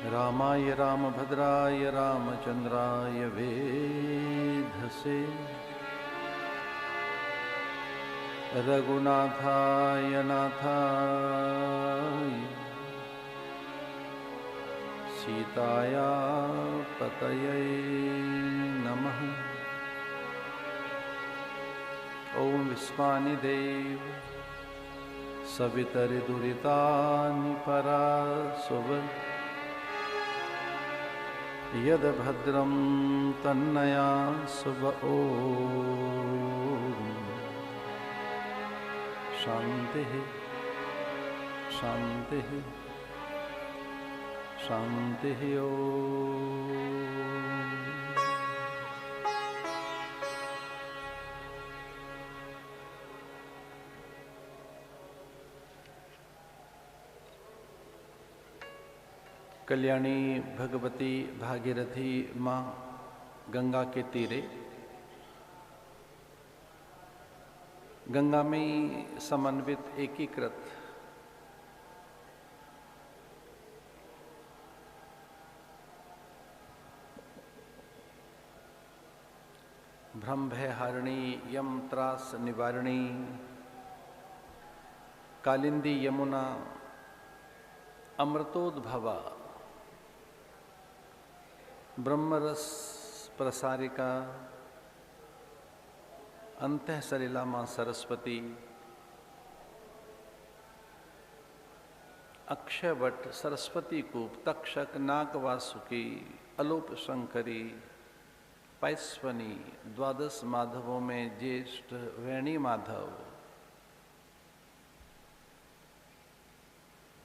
रामाय रामभद्राय रामचंद्राय वेधसे रघुनाथाय नाथाय सीताया पतये नमः। ओम विस्मानि देव सवितरिदुरितानि परासुव यद भद्रं तन्नया सुव। ओम शांति शांति शांति। ओम कल्याणी भगवती भागीरथी माँ गंगा के तीरे गंगा में समन्वित एकीकृत भ्रम भय हारिणी यम त्रास निवारिणी कालिंदी यमुना अमृतोद्भवा ब्रह्मरस प्रसारिका अंतः सलिला मां सरस्वती अक्षयवट सरस्वती कूप तक्षक नाग वासुकी अलोप शंकरी पैस्वनी द्वादश माधवों में ज्येष्ठ वेणी माधव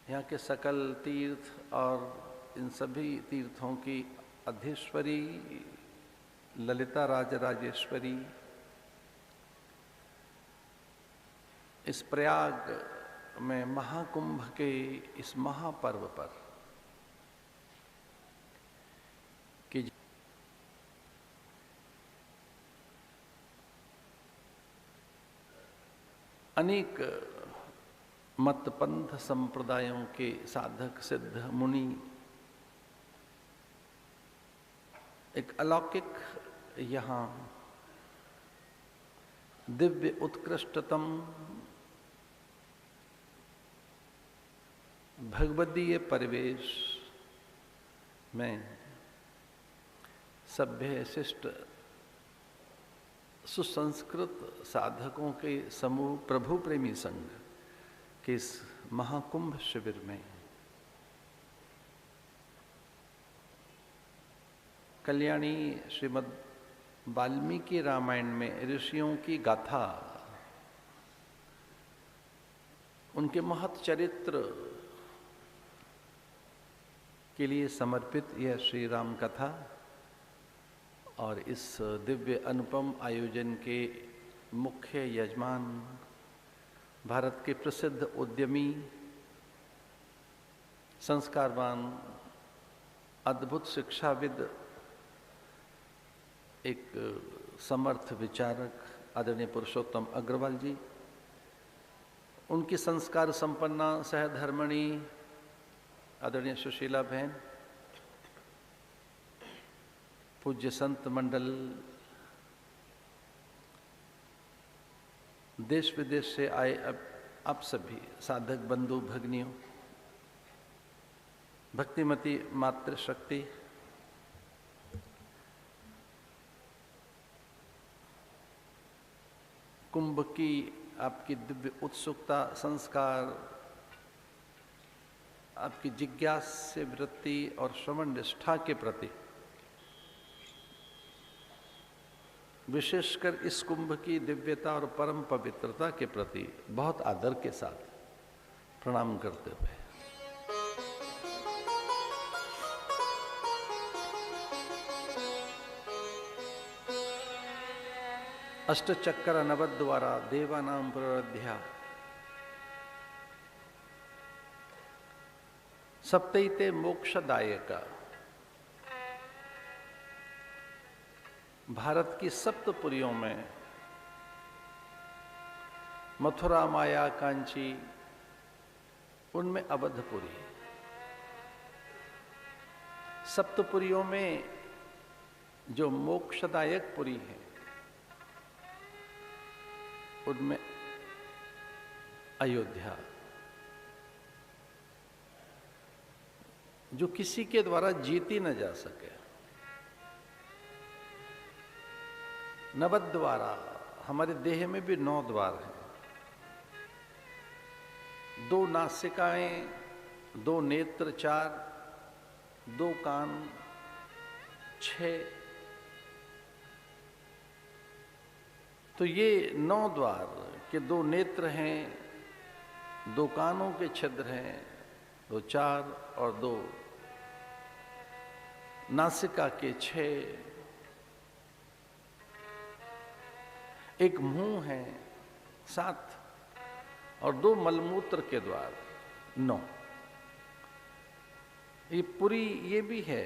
यहाँ के सकल तीर्थ और इन सभी तीर्थों की अधीश्वरी ललिता राजराजेश्वरी इस प्रयाग में महाकुंभ के इस महापर्व पर कि अनेक मत पंथ संप्रदायों के साधक सिद्ध मुनि एक अलौकिक यहाँ दिव्य उत्कृष्टतम भगवदीय परिवेश में सभ्य शिष्ट सुसंस्कृत साधकों के समूह प्रभु प्रेमी संघ के इस महाकुंभ शिविर में कल्याणी श्रीमद् वाल्मीकि रामायण में ऋषियों की गाथा उनके महत् चरित्र के लिए समर्पित यह श्री राम कथा और इस दिव्य अनुपम आयोजन के मुख्य यजमान भारत के प्रसिद्ध उद्यमी संस्कारवान अद्भुत शिक्षाविद एक समर्थ विचारक आदरणीय पुरुषोत्तम अग्रवाल जी, उनकी संस्कार संपन्ना सहधर्मणी आदरणीय सुशीला बहन, पूज्य संत मंडल, देश विदेश से आए आप सभी साधक बंधु भगिनियों, भक्तिमती मातृशक्ति, कुंभ की आपकी दिव्य उत्सुकता, संस्कार, आपकी जिज्ञास्य वृत्ति और श्रवण निष्ठा के प्रति, विशेषकर इस कुंभ की दिव्यता और परम पवित्रता के प्रति बहुत आदर के साथ प्रणाम करते हुए अष्टचक्र नवद्वारा देवानां प्रवध्या सप्तैते मोक्षदायका भारत की सप्तपुरियों में मथुरा, माया, कांची, उनमें अवधपुरी, सप्तपुरियों में जो मोक्षदायक पुरी है उनमें अयोध्या, जो किसी के द्वारा जीती न जा सके, नवद्वारा, हमारे देह में भी 9 द्वार हैं, 2 नासिकाएं, 2 नेत्र 4, 2 कान 6, तो ये 9 द्वार के 2 नेत्र हैं, 2 कानों के छिद्र हैं, 2 4 और 2 नासिका के 6, एक मुंह है 7 और 2 मलमूत्र के द्वार 9। ये पुरी ये भी है,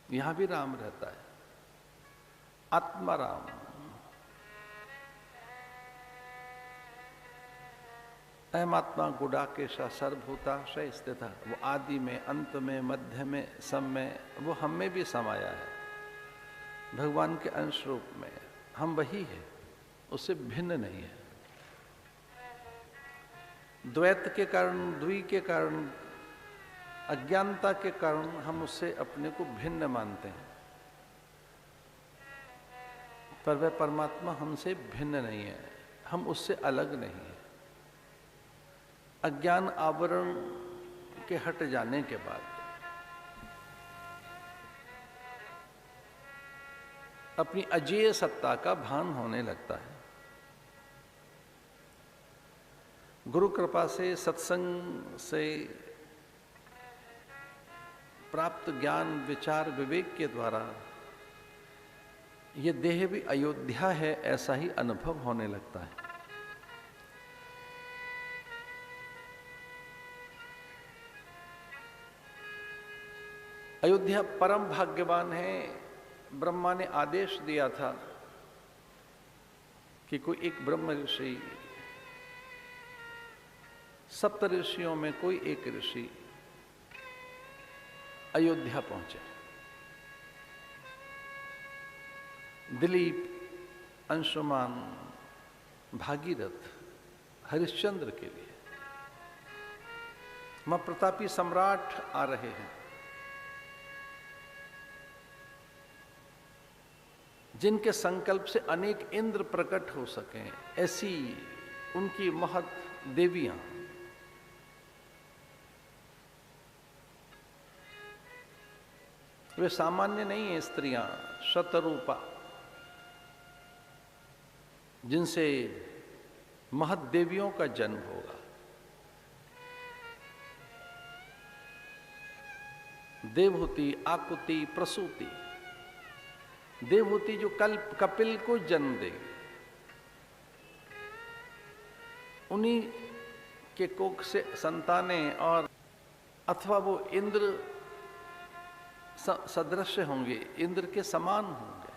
यहां भी राम रहता है, आत्मा राम। अहमात्मा गुडाकेश सर्वभूताशय स्थित, वो आदि में, अंत में, मध्य में, सब में, वो हम में भी समाया है। भगवान के अंश रूप में हम वही है, उससे भिन्न नहीं है। द्वैत के कारण, द्वि के कारण, अज्ञानता के कारण हम उससे अपने को भिन्न मानते हैं, पर वह परमात्मा हमसे भिन्न नहीं है, हम उससे अलग नहीं है। अज्ञान आवरण के हट जाने के बाद अपनी अजेय सत्ता का भान होने लगता है। गुरु कृपा से, सत्संग से प्राप्त ज्ञान, विचार, विवेक के द्वारा ये देह भी अयोध्या है ऐसा ही अनुभव होने लगता है। अयोध्या परम भाग्यवान है। ब्रह्मा ने आदेश दिया था कि कोई एक ब्रह्म ऋषि, सप्त ऋषियों में कोई एक ऋषि अयोध्या पहुंचे। दिलीप, अंशुमान, भागीरथ, हरिश्चंद्र के लिए मां प्रतापी सम्राट आ रहे हैं, जिनके संकल्प से अनेक इंद्र प्रकट हो सकें, ऐसी उनकी महत देवियां। वे सामान्य नहीं है स्त्रियां, शतरूपा, जिनसे महत देवियों का जन्म होगा। देवहूति, आकुति, प्रसूति। देवहूति जो कपिल को जन्म देगी, उन्हीं के कोख से संतानें, और अथवा वो इंद्र सदृश होंगे, इंद्र के समान होंगे।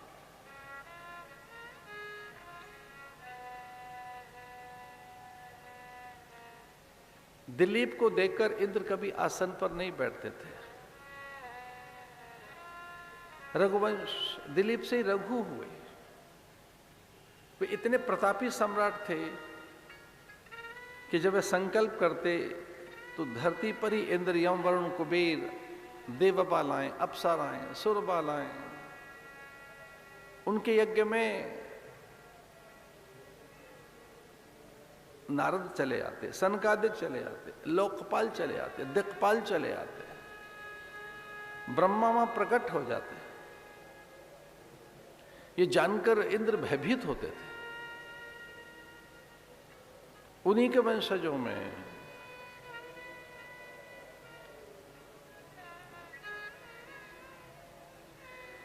दिलीप को देखकर इंद्र कभी आसन पर नहीं बैठते थे। रघुवंश, दिलीप से ही रघु हुए। वे इतने प्रतापी सम्राट थे कि जब वे संकल्प करते तो धरती पर ही इंद्र, यम, वरुण, कुबेर, देवबालाएं, अप्सराएं, सुरबालाएं उनके यज्ञ में नारद चले आते, सनकादिक चले आते, लोकपाल चले आते, दिक्पाल चले आते, ब्रह्मा वहां प्रकट हो जाते। ये जानकर इंद्र भयभीत होते थे। उन्हीं के वंशजों में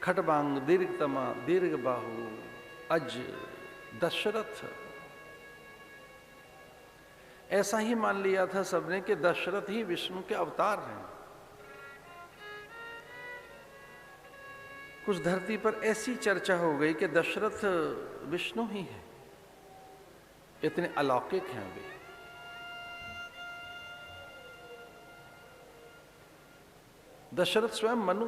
खटबांग, दीर्घतमा, दीर्घबाहु, अज, दशरथ, ऐसा ही मान लिया था सबने कि दशरथ ही विष्णु के अवतार हैं। कुछ धरती पर ऐसी चर्चा हो गई कि दशरथ विष्णु ही है, इतने अलौकिक हैं वे। दशरथ स्वयं मनु,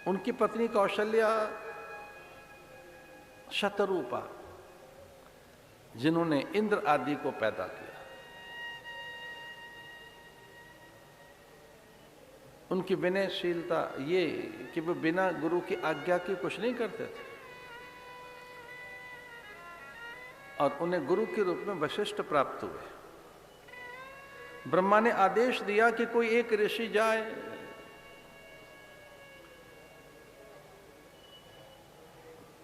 उनकी पत्नी कौशल्या शतरूपा, जिन्होंने इंद्र आदि को पैदा किया। उनकी विनयशीलता ये कि वो बिना गुरु की आज्ञा के कुछ नहीं करते थे, और उन्हें गुरु के रूप में वशिष्ठ प्राप्त हुए। ब्रह्मा ने आदेश दिया कि कोई एक ऋषि जाए,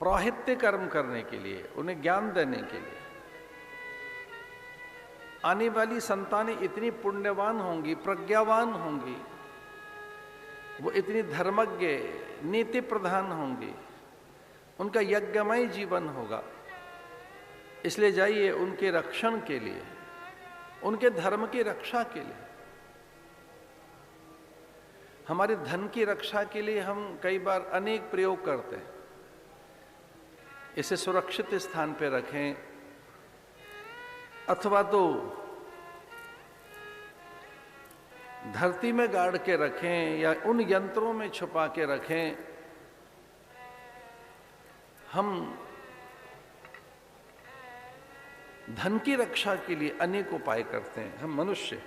पौरोहित्य कर्म करने के लिए, उन्हें ज्ञान देने के लिए। आने वाली संतानें इतनी पुण्यवान होंगी, प्रज्ञावान होंगी, वो इतनी धर्मज्ञ, नीति प्रधान होंगी, उनका यज्ञमय जीवन होगा। इसलिए जाइए उनके रक्षण के लिए, उनके धर्म की रक्षा के लिए। हमारे धन की रक्षा के लिए हम कई बार अनेक प्रयोग करते हैं। इसे सुरक्षित स्थान पे रखें, अथवा तो धरती में गाड़ के रखें, या उन यंत्रों में छुपा के रखें। हम धन की रक्षा के लिए अनेक उपाय करते हैं। हम मनुष्य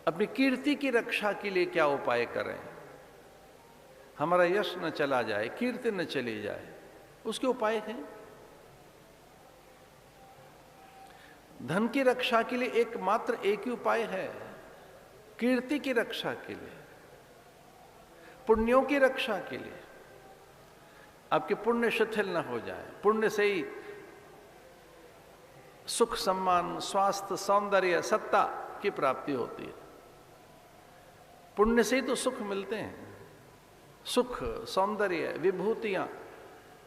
अपनी कीर्ति की रक्षा के लिए क्या उपाय करें? हमारा यश न चला जाए, कीर्ति न चली जाए, उसके उपाय हैं। धन की रक्षा के लिए एकमात्र एक ही उपाय है, कीर्ति की रक्षा के लिए, पुण्यों की रक्षा के लिए। आपके पुण्य शिथिल न हो जाए। पुण्य से ही सुख, सम्मान, स्वास्थ्य, सौंदर्य, सत्ता की प्राप्ति होती है। पुण्य से ही तो सुख मिलते हैं। सुख, सौंदर्य, विभूतियां,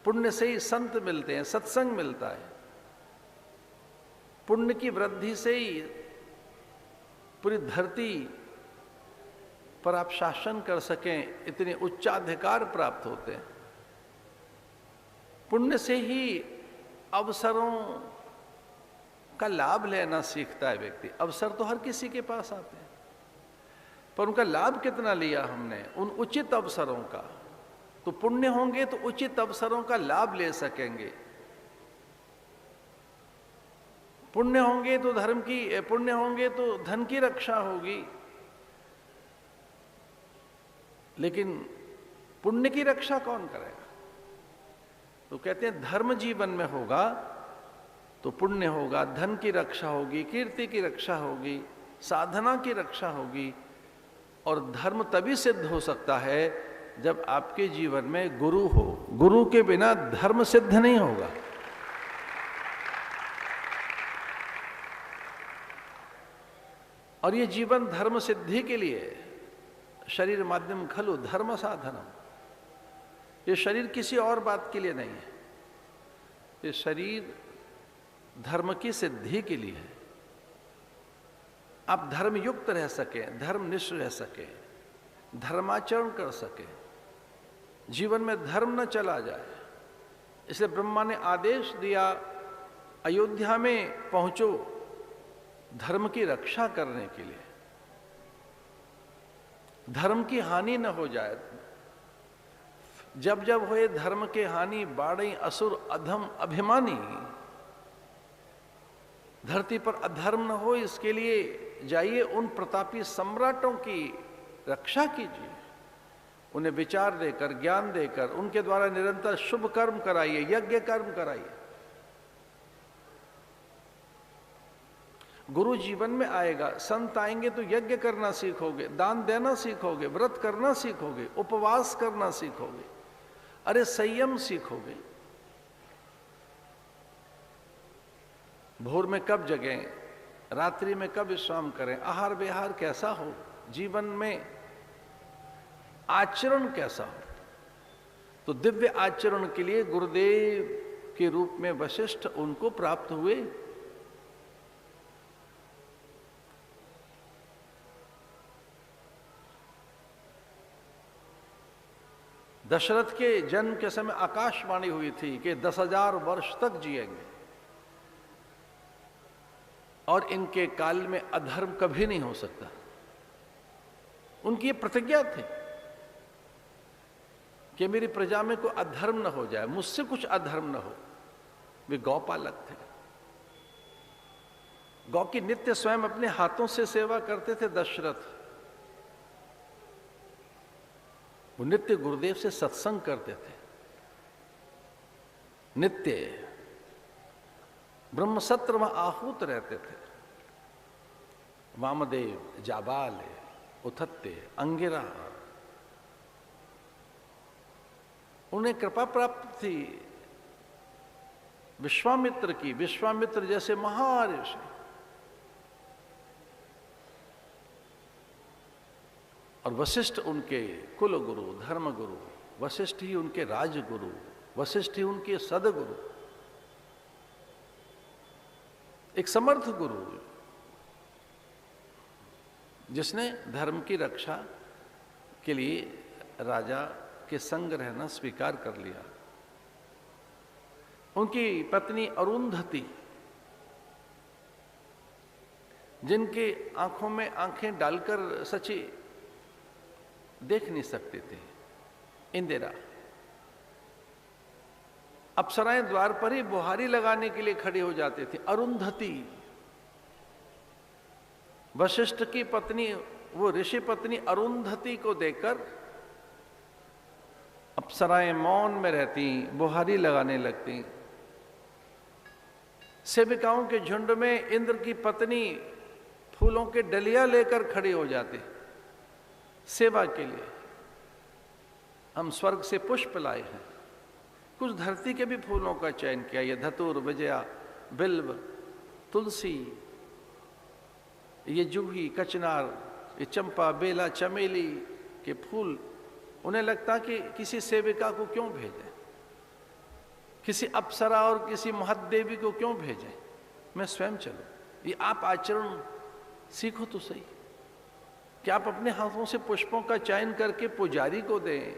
पुण्य से ही संत मिलते हैं, सत्संग मिलता है। पुण्य की वृद्धि से ही पूरी धरती पर आप शासन कर सकें, इतने उच्चाधिकार प्राप्त होते हैं। पुण्य से ही अवसरों का लाभ लेना सीखता है व्यक्ति। अवसर तो हर किसी के पास आते हैं, पर उनका लाभ कितना लिया हमने, उन उचित अवसरों का। तो पुण्य होंगे तो उचित अवसरों का लाभ ले सकेंगे। पुण्य होंगे तो धर्म की, पुण्य होंगे तो धन की रक्षा होगी। लेकिन पुण्य की रक्षा कौन करेगा? तो कहते हैं धर्म जीवन में होगा तो पुण्य होगा, धन की रक्षा होगी, कीर्ति की रक्षा होगी, साधना की रक्षा होगी। और धर्म तभी सिद्ध हो सकता है जब आपके जीवन में गुरु हो। गुरु के बिना धर्म सिद्ध नहीं होगा। और ये जीवन धर्म सिद्धि के लिए, शरीर माध्यम खलु धर्म साधनम, ये शरीर किसी और बात के लिए नहीं है। ये शरीर धर्म की सिद्धि के लिए है। आप धर्म युक्त रह सके, धर्मनिष्ठ रह सके, धर्माचरण कर सके, जीवन में धर्म न चला जाए। इसलिए ब्रह्मा ने आदेश दिया, अयोध्या में पहुंचो धर्म की रक्षा करने के लिए, धर्म की हानि न हो जाए। जब जब हुए धर्म के हानि, बाढ़ई असुर अधम अभिमानी, धरती पर अधर्म न हो इसके लिए जाइए उन प्रतापी सम्राटों की रक्षा कीजिए। उन्हें विचार देकर, ज्ञान देकर, उनके द्वारा निरंतर शुभ कर्म कराइए, यज्ञ कर्म कराइए। गुरु जीवन में आएगा, संत आएंगे तो यज्ञ करना सीखोगे, दान देना सीखोगे, व्रत करना सीखोगे, उपवास करना सीखोगे, अरे संयम सीखोगे। भोर में कब जगें, रात्रि में कब विश्राम करें, आहार विहार कैसा हो, जीवन में आचरण कैसा हो। तो दिव्य आचरण के लिए गुरुदेव के रूप में वशिष्ठ उनको प्राप्त हुए। दशरथ के जन्म के समय आकाशवाणी हुई थी कि 10,000 वर्ष तक जिएंगे। और इनके काल में अधर्म कभी नहीं हो सकता। उनकी ये प्रतिज्ञा थी कि मेरी प्रजा में कोई अधर्म न हो जाए, मुझसे कुछ अधर्म न हो। वे गौपालक थे। गौ की नित्य स्वयं अपने हाथों से सेवा करते थे दशरथ। वो नित्य गुरुदेव से सत्संग करते थे, नित्य ब्रह्मसत्र में आहूत रहते थे। वामदेव, जाबाल, उथत्ते, अंगिरा, उन्हें कृपा प्राप्त थी विश्वामित्र की। विश्वामित्र जैसे महर्षि, और वशिष्ठ उनके कुल गुरु, धर्म गुरु, वशिष्ठ ही उनके राजगुरु, वशिष्ठ ही उनके सदगुरु, एक समर्थ गुरु जिसने धर्म की रक्षा के लिए राजा के संग रहना स्वीकार कर लिया। उनकी पत्नी अरुंधति, जिनके आंखों में आंखें डालकर सची देख नहीं सकते थे, इंदिरा, अप्सराएं द्वार पर ही बुहारी लगाने के लिए खड़ी हो जाते थे। अरुंधति, वशिष्ठ की पत्नी, वो ऋषि पत्नी अरुंधति को देखकर अप्सराएं मौन में रहती, बुहारी लगाने लगती। सेविकाओं के झुंड में इंद्र की पत्नी फूलों के डलिया लेकर खड़ी हो जाती सेवा के लिए। हम स्वर्ग से पुष्प लाए हैं, कुछ धरती के भी फूलों का चयन किया। ये धतूर, विजया, बिल्व, तुलसी, ये जूही, कचनार, ये चंपा, बेला, चमेली के फूल। उन्हें लगता कि किसी सेविका को क्यों भेजें, किसी अप्सरा और किसी महदेवी को क्यों भेजें, मैं स्वयं चलूं। ये आप आचरण सीखो तो सही कि आप अपने हाथों से पुष्पों का चयन करके पुजारी को दें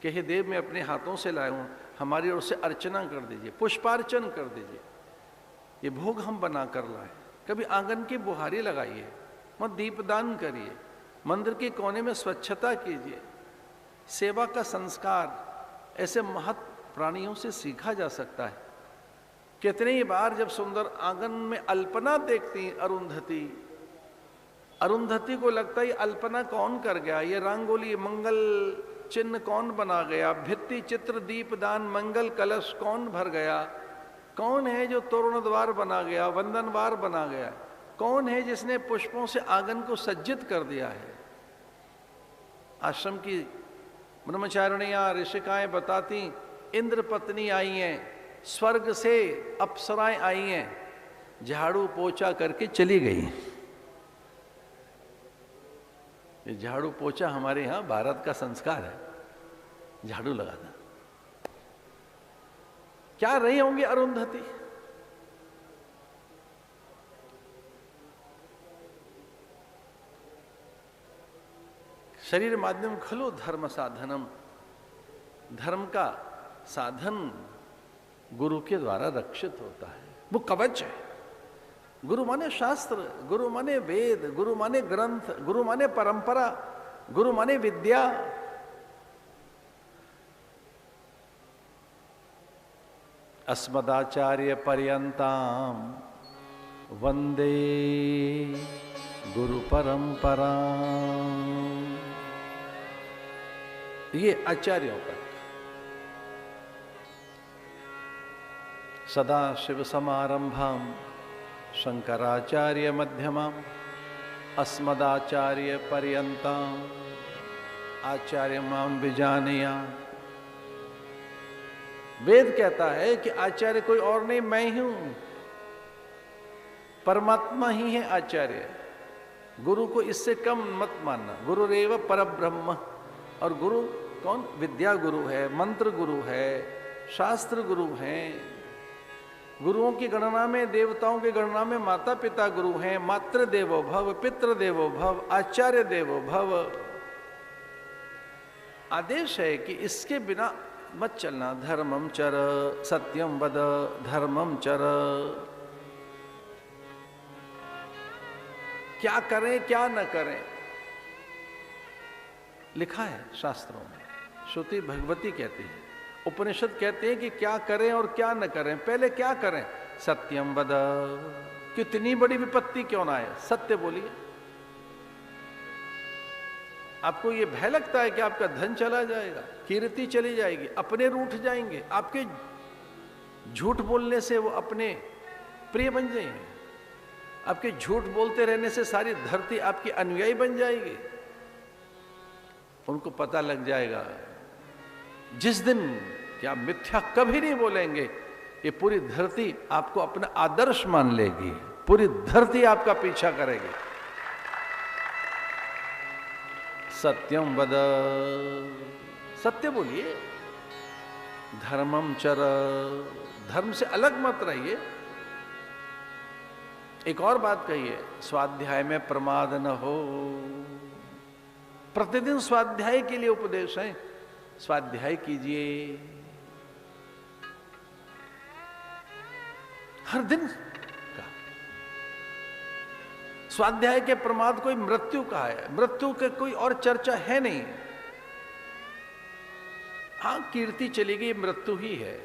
कि हे देव, मैं अपने हाथों से लाया हूं, हमारी ओर से अर्चना कर दीजिए, पुष्पार्चन कर दीजिए, ये भोग हम बना कर लाए। कभी आंगन की बुहारी लगाइए, मत दीपदान करिए, मंदिर के कोने में स्वच्छता कीजिए। सेवा का संस्कार ऐसे महत् प्राणियों से सीखा जा सकता है। कितनी ही बार जब सुंदर आंगन में अल्पना देखती अरुंधति, अरुंधति को लगता है ये अल्पना कौन कर गया, ये रंगोली, मंगल चिन्ह कौन बना गया, भित्ति चित्र, दीपदान, मंगल कलश कौन भर गया, कौन है जो तोरण द्वार बना गया, वंदनवार बना गया, कौन है जिसने पुष्पों से आंगन को सज्जित कर दिया है। आश्रम की ब्रह्मचारिणियां, ऋषिकाएं बताती, इंद्र पत्नी आई हैं, स्वर्ग से अप्सराएं आई हैं, झाड़ू पोछा करके चली गई। ये झाड़ू पोछा हमारे यहां भारत का संस्कार है, झाड़ू लगाना। क्या रही होंगी अरुंधति? शरीर माध्यम खलु धर्म साधनम, धर्म का साधन गुरु के द्वारा रक्षित होता है, वो कवच है। गुरु माने शास्त्र, गुरु माने वेद, गुरु माने ग्रंथ, गुरु माने परंपरा, गुरु माने विद्या। अस्मदाचार्य पर्यंताम वंदे गुरु परंपरा। ये आचार्यों का। सदा शिव समारंभाम शंकराचार्य मध्यमाम अस्मदाचार्य पर्यंताम आचार्य माम विजानया। वेद कहता है कि आचार्य कोई और नहीं, मैं ही हूं, परमात्मा ही है आचार्य। गुरु को इससे कम मत मानना। गुरुरेव परब्रह्म। और गुरु कौन? विद्या गुरु है, मंत्र गुरु है, शास्त्र गुरु हैं। गुरुओं की गणना में, देवताओं की गणना में माता पिता गुरु हैं। मातृ देवो भव, पितृ देवो भव, आचार्य देवो भव। आदेश है कि इसके बिना मत चलना। धर्मम चर, सत्यम वद, धर्मम चर। क्या करें क्या न करें, लिखा है शास्त्रों में। श्रुति भगवती कहती है, उपनिषद कहते हैं कि क्या करें और क्या न करें। पहले क्या करें? सत्यम वद। कितनी बड़ी विपत्ति क्यों ना आए, सत्य बोलिए। आपको ये भय लगता है कि आपका धन चला जाएगा, कीर्ति चली जाएगी, अपने रूठ जाएंगे, आपके झूठ बोलने से वो अपने प्रिय बन जाएंगे, आपके झूठ बोलते रहने से सारी धरती आपकी अनुयायी बन जाएगी। उनको पता लग जाएगा जिस दिन कि आप मिथ्या कभी नहीं बोलेंगे, ये पूरी धरती आपको अपना आदर्श मान लेगी, पूरी धरती आपका पीछा करेगी। सत्यम वद, सत्य बोलिए। धर्मम चर, धर्म से अलग मत रहिए। एक और बात कहिए, स्वाध्याय में प्रमाद न हो। प्रतिदिन स्वाध्याय के लिए उपदेश है, स्वाध्याय कीजिए हर दिन का। स्वाध्याय के प्रमाद कोई मृत्यु का है, मृत्यु के कोई और चर्चा है नहीं। हां, कीर्ति चली गई, मृत्यु ही है।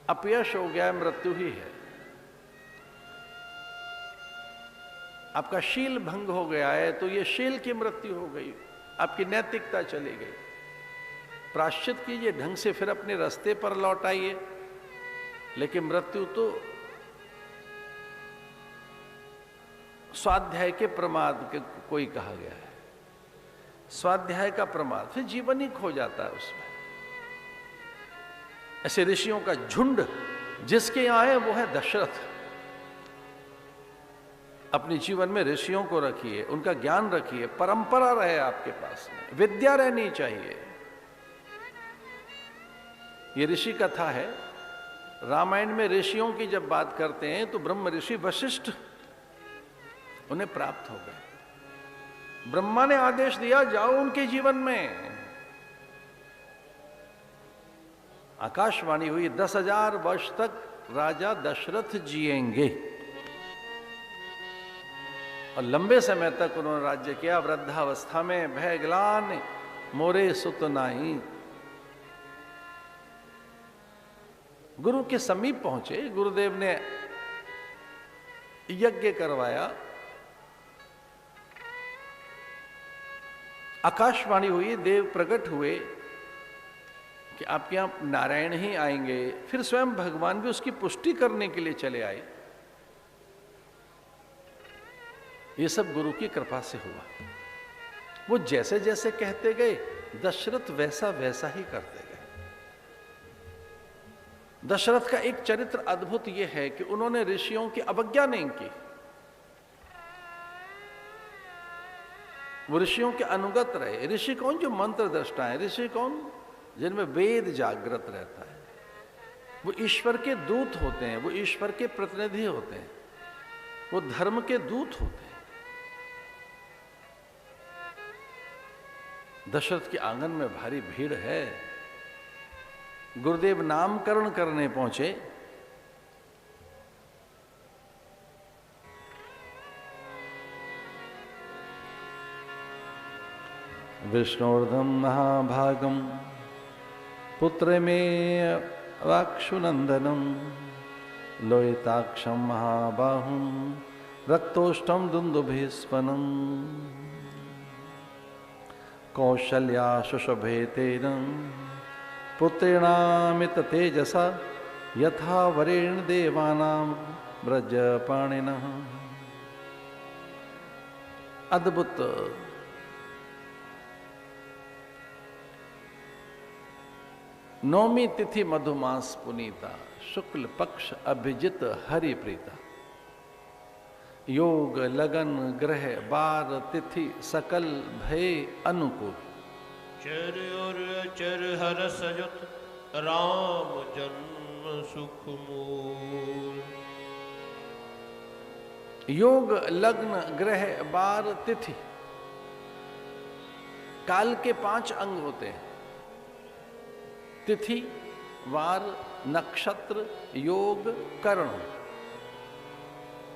अपयश हो गया, मृत्यु ही है। आपका शील भंग हो गया है तो ये शील की मृत्यु हो गई, आपकी नैतिकता चली गई। प्रायश्चित कीजिए ढंग से, फिर अपने रास्ते पर लौट आइए। लेकिन मृत्यु तो स्वाध्याय के प्रमाद के कोई कहा गया है। स्वाध्याय का प्रमाद, फिर जीवन ही खो जाता है उसमें। ऐसे ऋषियों का झुंड जिसके यहां है वो है दशरथ। अपने जीवन में ऋषियों को रखिए, उनका ज्ञान रखिए, परंपरा रहे आपके पास में, विद्या रहनी चाहिए। ये ऋषि कथा है। रामायण में ऋषियों की जब बात करते हैं तो ब्रह्म ऋषि वशिष्ठ उन्हें प्राप्त हो गए। ब्रह्मा ने आदेश दिया, जाओ उनके जीवन में। आकाशवाणी हुई, 10,000 वर्ष तक राजा दशरथ जिएंगे और लंबे समय तक उन्होंने राज्य किया। वृद्धावस्था में भय ग्लान मोरे सुत नाही। गुरु के समीप पहुंचे, गुरुदेव ने यज्ञ करवाया। आकाशवाणी हुई, देव प्रकट हुए कि आपके यहां नारायण ही आएंगे। फिर स्वयं भगवान भी उसकी पुष्टि करने के लिए चले आए। ये सब गुरु की कृपा से हुआ। वो जैसे जैसे कहते गए, दशरथ वैसा वैसा ही करते गए। दशरथ का एक चरित्र अद्भुत यह है कि उन्होंने ऋषियों की अवज्ञा नहीं की। वो ऋषियों के अनुगत रहे। ऋषि कौन? जो मंत्र दृष्टा है। ऋषि कौन? जिनमें वेद जागृत रहता है। वो ईश्वर के दूत होते हैं, वो ईश्वर के प्रतिनिधि होते हैं, वो धर्म के दूत होते हैं। दशरथ के आंगन में भारी भीड़ है। गुरुदेव नामकरण करने पहुंचे। विष्णुर्धम महाभागम पुत्र में वाक्षुनंदनम लोहिताक्षम महाबाहुम रक्तोष्टम दुंदुभिस्पनम कौशल्या सुशोभेतेन पुत्रेणामित तेजसा यथा वरेण देवानां व्रजपाणिनः। अद्भुत नौमी तिथि मधुमास पुनीता, शुक्ल पक्ष अभिजित हरि प्रीता। योग लगन ग्रह बार तिथि सकल भय अनुकूल। चर और चर हर सजुत राम जन्म सुख मूल। योग लग्न ग्रह बार तिथि, काल के 5 अंग होते हैं। तिथि, वार, नक्षत्र, योग, करण।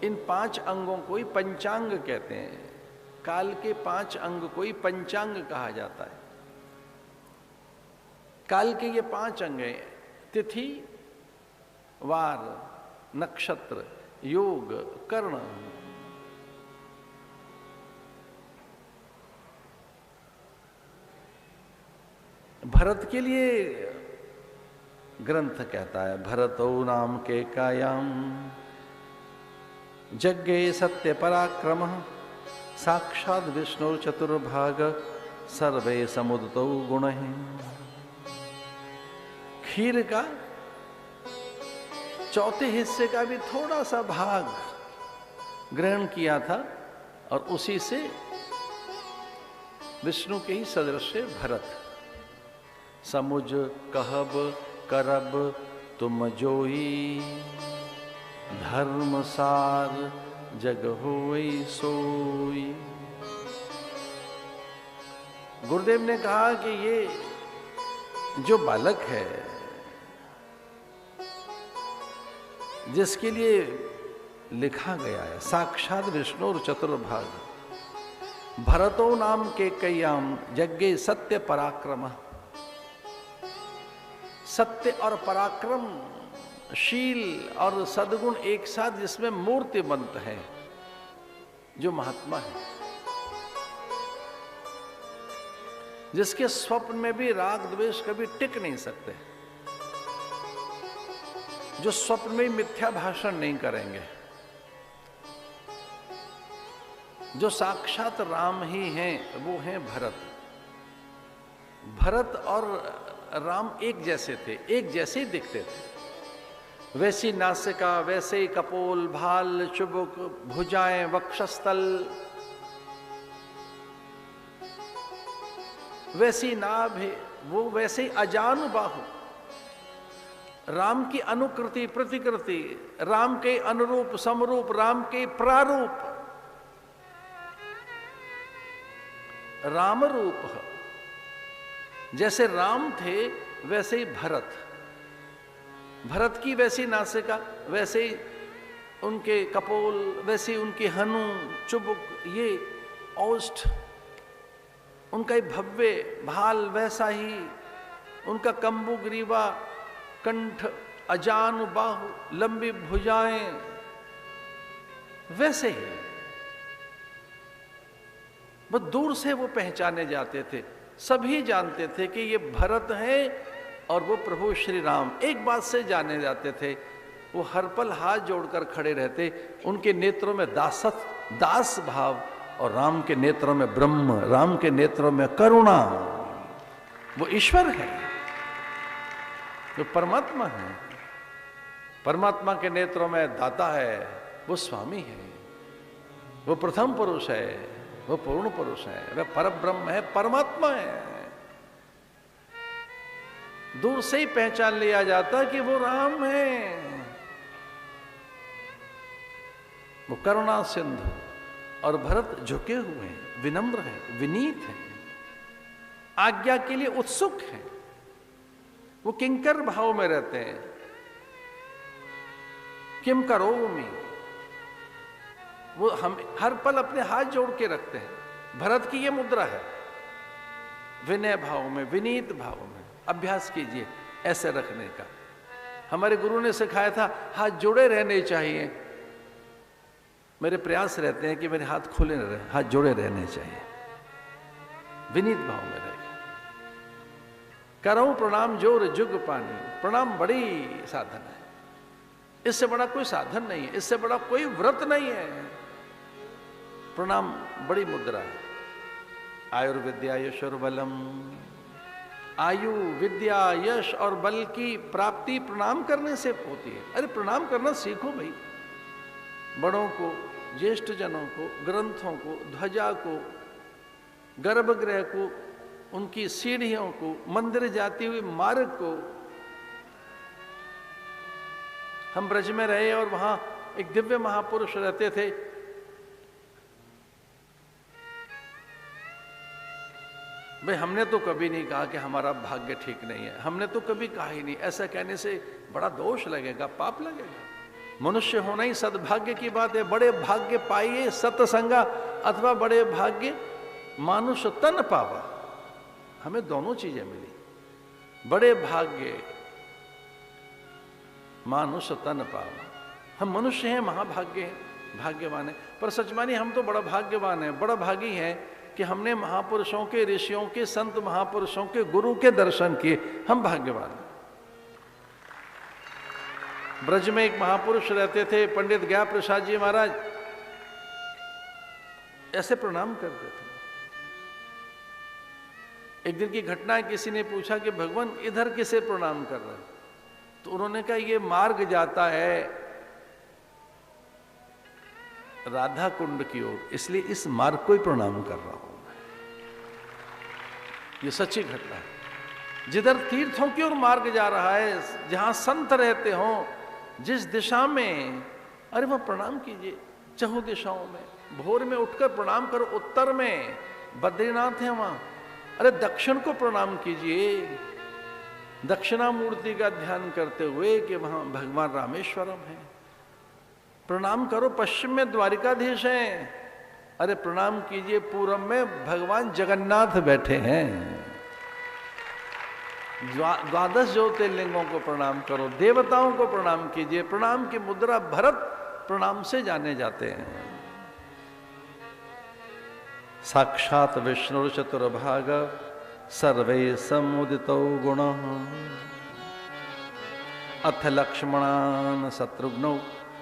इन 5 अंगों को ही पंचांग कहते हैं। काल के 5 अंग को ही पंचांग कहा जाता है। काल के ये 5 अंग हैं: तिथि, वार, नक्षत्र, योग, कर्ण। भरत के लिए ग्रंथ कहता है, भरतो नाम के कायाम यज्ञे सत्य पराक्रम साक्षात विष्णु चतुर्भाग सर्वे समुदितो गुण है। खीर का चौथे हिस्से का भी थोड़ा सा भाग ग्रहण किया था और उसी से विष्णु के ही सदृश भरत। समुझ कहब करब तुम जोई धर्म सार जग होई सोई। गुरुदेव ने कहा कि ये जो बालक है, जिसके लिए लिखा गया है साक्षात विष्णु और चतुर्भाग, भरतो नाम के कयाम यज्ञे सत्य पराक्रम। सत्य और पराक्रम, शील और सद्गुण एक साथ जिसमें मूर्तिमंत है, जो महात्मा है, जिसके स्वप्न में भी राग द्वेष कभी टिक नहीं सकते, जो स्वप्न में मिथ्या भाषण नहीं करेंगे, जो साक्षात राम ही हैं, वो हैं भरत। भरत और राम एक जैसे थे, एक जैसे ही दिखते थे। वैसी नासिका, वैसे ही कपोल, भाल, चुबुक, भुजाएं, वक्षस्थल, वैसी नाभ है, वो वैसे ही अजानुबाहु। राम की अनुकृति प्रतिकृति, राम के अनुरूप समरूप, राम के प्रारूप, राम रूप। जैसे राम थे वैसे ही भरत। भरत की वैसी नासिका, वैसे ही उनके कपोल, वैसे ही उनकी हनु, चुबुक, ये औष्ठ, उनका ही भव्य भाल, वैसा ही उनका कंबु ग्रीवा, कंठ, अजानु बाहु, लंबी भुजाएं, वैसे ही बहुत दूर से वो पहचाने जाते थे। सभी जानते थे कि ये भरत है और वो प्रभु श्री राम। एक बात से जाने जाते थे, वो हर पल हाथ जोड़कर खड़े रहते, उनके नेत्रों में दास भाव, और राम के नेत्रों में ब्रह्म, राम के नेत्रों में करुणा। वो ईश्वर है, जो परमात्मा है। परमात्मा के नेत्रों में दाता है, वो स्वामी है, वो प्रथम पुरुष है, वो पूर्ण पुरुष है, वह परब्रह्म है, परमात्मा है। दूर से ही पहचान लिया जाता कि वो राम है। वो करुणा सिंधु, और भरत झुके हुए हैं, विनम्र है, विनीत है, आज्ञा के लिए उत्सुक है। वो किंकर भाव में रहते हैं। किम करोमि, वो हम हर पल अपने हाथ जोड़ के रखते हैं। भरत की ये मुद्रा है, विनय भाव में, विनीत भाव में। अभ्यास कीजिए ऐसे रखने का। हमारे गुरु ने सिखाया था हाथ जोड़े रहने चाहिए। मेरे प्रयास रहते हैं कि मेरे हाथ खुले न रहे, हाथ जोड़े रहने चाहिए, विनीत भाव में रहे। करो प्रणाम जोर जुग पानी। प्रणाम बड़ी साधन है, इससे बड़ा कोई साधन नहीं है, इससे बड़ा कोई व्रत नहीं है। प्रणाम बड़ी मुद्रा है। आयुर्विद्या यश और बलम। आयु, विद्या, यश और बल की प्राप्ति प्रणाम करने से होती है। अरे प्रणाम करना सीखो भाई। बड़ों को, ज्येष्ठ जनों को, ग्रंथों को, ध्वजा को, गर्भगृह को, उनकी सीढ़ियों को, मंदिर जाती हुई मार्ग को। हम ब्रज में रहे और वहां एक दिव्य महापुरुष रहते थे। भाई हमने तो कभी नहीं कहा कि हमारा भाग्य ठीक नहीं है, हमने तो कभी कहा ही नहीं। ऐसा कहने से बड़ा दोष लगेगा, पाप लगेगा। मनुष्य होना ही सद्भाग्य की बात है। बड़े भाग्य पाइए सत्संगा अथवा बड़े भाग्य मानुष तन पावा। हमें दोनों चीजें मिली, बड़े भाग्य मानुष तन पावा। हम मनुष्य हैं, महाभाग्य हैं, भाग्यवान है, पर सच मानिए हम तो बड़ा भाग्यवान है, बड़ा भागी है कि हमने महापुरुषों के, ऋषियों के, संत महापुरुषों के, गुरु के दर्शन किए। हम भाग्यवान हैं। ब्रज में एक महापुरुष रहते थे, पंडित ज्ञा प्रसाद जी महाराज, ऐसे प्रणाम करते थे। एक दिन की घटना है, किसी ने पूछा कि भगवान इधर किसे प्रणाम कर रहे हैं? तो उन्होंने कहा ये मार्ग जाता है राधा कुंड की ओर, इसलिए इस मार्ग को ही प्रणाम कर रहा हूं। ये सच्ची घटना है। जिधर तीर्थों की ओर मार्ग जा रहा है, जहां संत रहते हों, जिस दिशा में, अरे वह प्रणाम कीजिए। चहु दिशाओं में भोर में उठकर प्रणाम करो। उत्तर में बद्रीनाथ है वहां, अरे दक्षिण को प्रणाम कीजिए, दक्षिणामूर्ति का ध्यान करते हुए कि वहां भगवान रामेश्वरम है। प्रणाम करो, पश्चिम में द्वारिकाधीश हैं, अरे प्रणाम कीजिए, पूर्व में भगवान जगन्नाथ बैठे हैं। द्वादश ज्योतिर्लिंगों को प्रणाम करो, देवताओं को प्रणाम कीजिए। प्रणाम की मुद्रा भरत प्रणाम से जाने जाते हैं। साक्षात विष्णु चतुर्भाग सर्वे समुदितो गुण अथ लक्ष्मणान शत्रुघ्नौ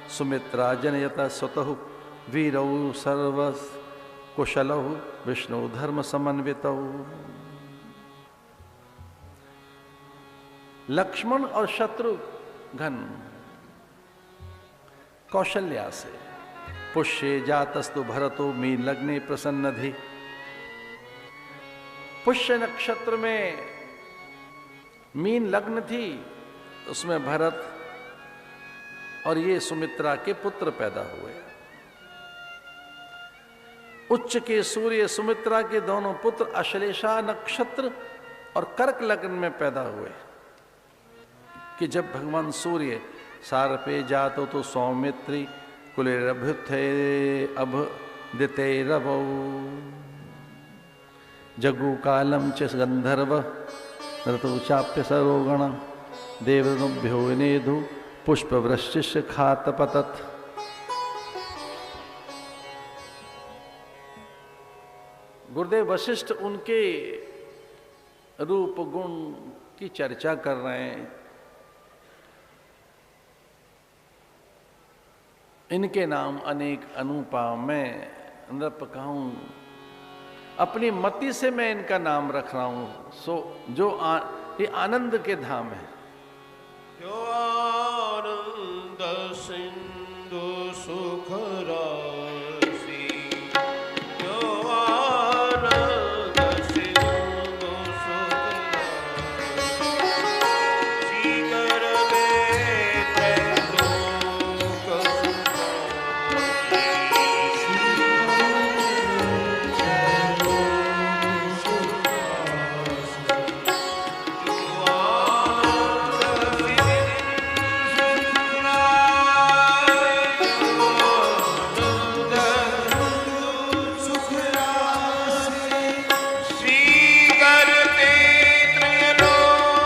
सुमित्रा जनयत स्वतः वीरौ सर्व कुशलौ विष्णु धर्म समन्वितौ। लक्ष्मण और शत्रुघ्न कौशल्या से, पुष्ये जातस्तु भरतो मीन लग्ने प्रसन्नधि। पुष्य नक्षत्र में मीन लग्न थी, उसमें भरत और ये सुमित्रा के पुत्र पैदा हुए। उच्च के सूर्य सुमित्रा के दोनों पुत्र अश्लेषा नक्षत्र और कर्क लग्न में पैदा हुए। कि जब भगवान सूर्य सारपे जातो तो सौमित्री कुलेरभ्युत्थे अभदिते रवौ जगु कालम च गंधर्व ऋतु चाप्य सरोगण देवभ्यो नेधु पुष्प वृश्चिश खात पतत। गुरुदेव वशिष्ठ उनके रूप गुण की चर्चा कर रहे हैं। इनके नाम अनेक अनुपा, मैं नृप कहूं, अपनी मति से मैं इनका नाम रख रहा हूं। सो जो ये आनंद के धाम है। जो आनंद सिंधु सुख राशि, जो आनंद सिंधु सुख राशि, सीकर में लोक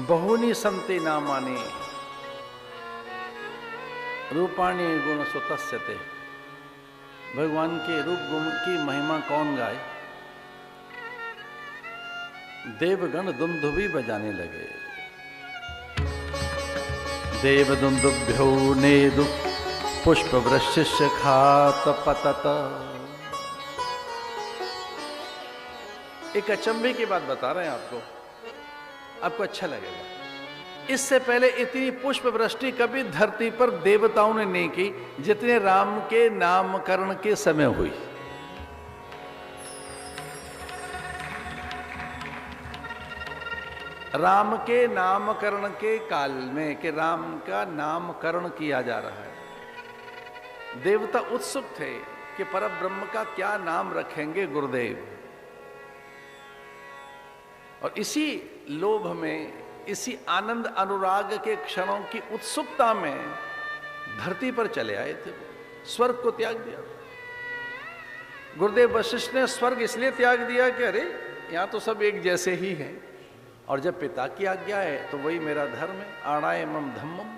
बहुनी संते नामानि रूपाणी गुण सुतस्यते। भगवान के रूप गुण की महिमा कौन गाए? देवगण दुंदुभी बजाने लगे। देव दुंदुभ्यो नेदु पुष्प वृश्चिश खात पतत। एक अचंभे की बात बता रहे हैं आपको अच्छा लगेगा। इससे पहले इतनी पुष्प वृष्टि कभी धरती पर देवताओं ने नहीं की जितने राम के नामकरण के समय हुई। राम के नामकरण के काल में कि राम का नामकरण किया जा रहा है, देवता उत्सुक थे कि परब्रह्म का क्या नाम रखेंगे गुरुदेव। और इसी लोभ में, इसी आनंद अनुराग के क्षणों की उत्सुकता में धरती पर चले आए थे, स्वर्ग को त्याग दिया। गुरुदेव वशिष्ठ ने स्वर्ग इसलिए त्याग दिया कि अरे यहां तो सब एक जैसे ही हैं, और जब पिता की आज्ञा है तो वही मेरा धर्म है। आणायमम धम्मम,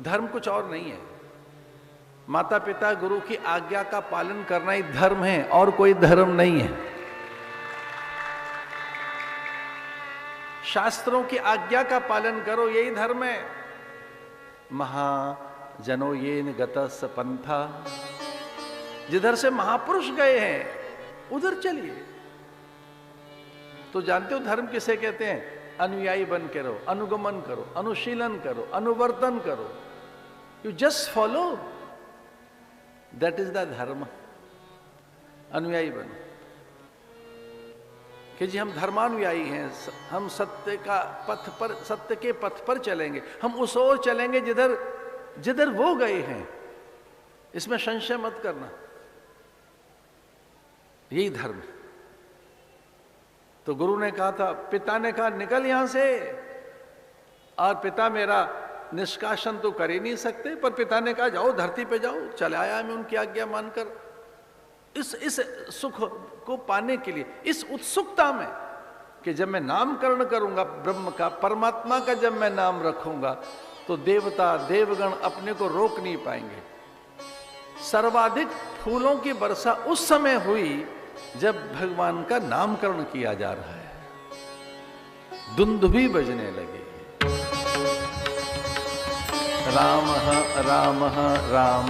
धर्म कुछ और नहीं है। माता पिता गुरु की आज्ञा का पालन करना ही धर्म है, और कोई धर्म नहीं है। शास्त्रों की आज्ञा का पालन करो, यही धर्म है। महाजनो येन गतस पंथा, जिधर से महापुरुष गए हैं उधर चलिए। तो जानते हो धर्म किसे कहते हैं? अनुयायी बन के रहो, अनुगमन करो, अनुशीलन करो, अनुवर्तन करो। You just follow, that is the धर्म। अनुयायी बनो कि जी हम धर्मानुयायी हैं, हम सत्य का पथ पर, सत्य के पथ पर चलेंगे, हम उस ओर चलेंगे जिधर जिधर वो गए हैं। इसमें संशय मत करना, यही धर्म। तो गुरु ने कहा था, पिता ने कहा निकल यहां से, और पिता मेरा निष्कासन तो कर ही नहीं सकते, पर पिता ने कहा जाओ धरती पे जाओ। चले आया मैं उनकी आज्ञा मानकर। इस सुख को पाने के लिए, इस उत्सुकता में कि जब मैं नामकरण करूंगा ब्रह्म का, परमात्मा का जब मैं नाम रखूंगा तो देवता देवगण अपने को रोक नहीं पाएंगे। सर्वाधिक फूलों की वर्षा उस समय हुई जब भगवान का नामकरण किया जा रहा है। दुंदुभी बजने लगे। राम राम राम,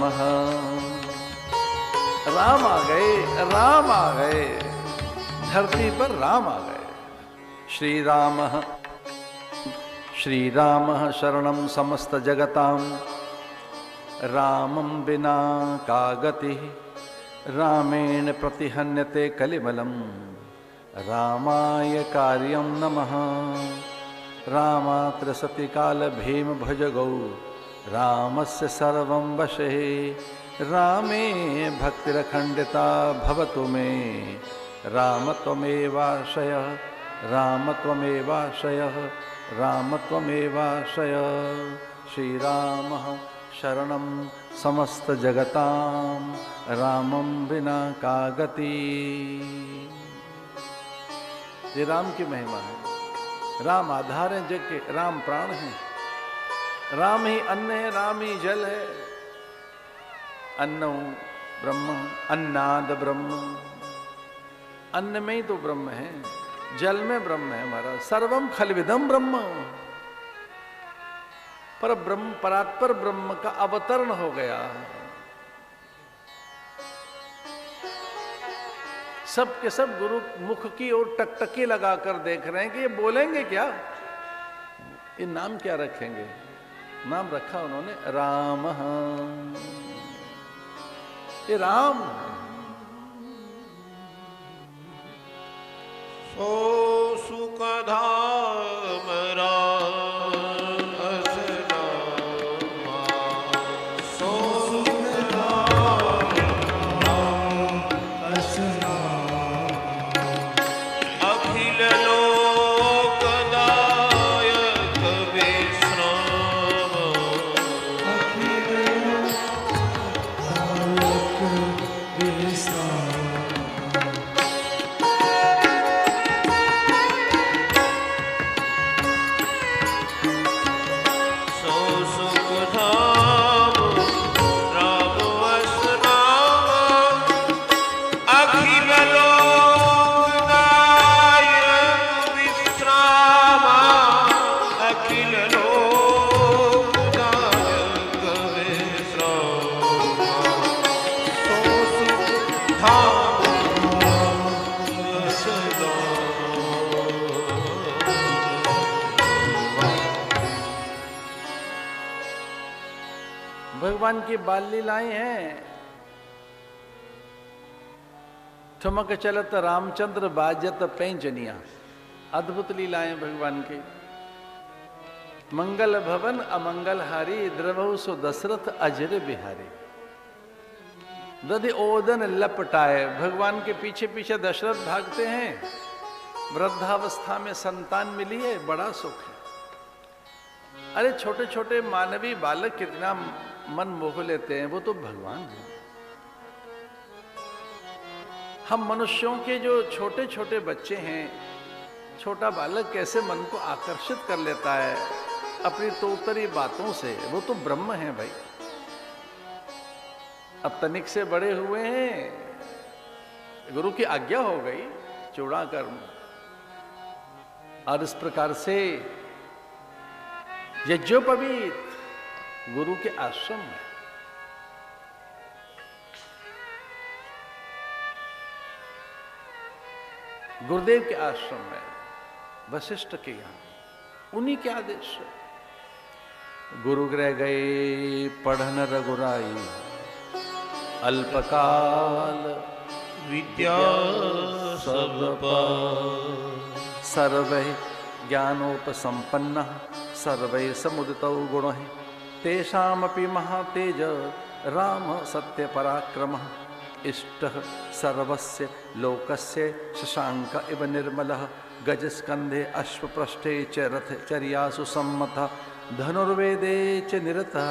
राम आ गए, राम आ गए, धरती पर राम आ गए। श्री राम शरणम समस्त जगताम, रामं विना का गति, रामेण प्रतिहन्यते कलिमलम, रामाय कार्यं नमः। रामात्र सति काल भीम भजगौ, रामस्य सर्वं वशे, रामे भक्तिरखंडिता भवतु मे, राम त्वमेवाश्रय, राम त्वमेवाश्रय, राम त्वमेवाश्रय। श्री राम शरणं समस्त जगतां, रामं विना का गति। ये राम की महिमा है। राम आधार है जग के, राम प्राण है, राम ही अन्न है, राम ही जल है। अन्नो ब्रह्म, अन्नाद ब्रह्म, अन्न में ही तो ब्रह्म है, जल में ब्रह्म है हमारा। सर्वम खलविदम ब्रह्म, पर ब्रह्म, परात्पर ब्रह्म का अवतरण हो गया। सब के सब गुरु मुख की ओर टकटकी लगाकर देख रहे हैं कि ये बोलेंगे क्या, ये नाम क्या रखेंगे। नाम रखा उन्होंने राम। ये राम सो सुखधाम राम असनामा, सो सुखधाम राम असनामा, अखिल लोकदायक विश्राम, अखिल लोकदायक विश्राम। भगवान की बाल लीलाएं हैं। ठुमक चलत रामचंद्र बाजत पैंजनिया, अद्भुत लीलाएं भगवान की। मंगल भवन अमंगल हारी, द्रवहु सो दशरथ अजर बिहारी। दधि ओदन लपटाए, भगवान के पीछे पीछे दशरथ भागते हैं। वृद्धावस्था में संतान मिली है, बड़ा सुख है। अरे छोटे छोटे मानवीय बालक कितना मन मोह लेते हैं, वो तो भगवान है। हम मनुष्यों के जो छोटे छोटे बच्चे हैं, छोटा बालक कैसे मन को आकर्षित कर लेता है अपनी तोतरी बातों से, वो तो ब्रह्म है भाई। अब तनिक से बड़े हुए हैं, गुरु की आज्ञा हो गई चूड़ा कर्म, और इस प्रकार से यज्ञोपवीत गुरु के आश्रम में गुरुदेव के आश्रम में वशिष्ठ के यहां उन्हीं के आदेश गुरु गृह गए पढ़न रघुराई, अल्पकाल विद्या सब सर्वै ज्ञानोपसंपन्न सर्वै समुदितौ गुणैः तेषामपि महातेज राम सत्य पराक्रमः इष्टः सर्वस्य लोकस्य शशांक इव निर्मलः गजस्कंधे अश्वपृष्ठे च रथचर्यासु सम्मतः धनुर्वेदे च निरतः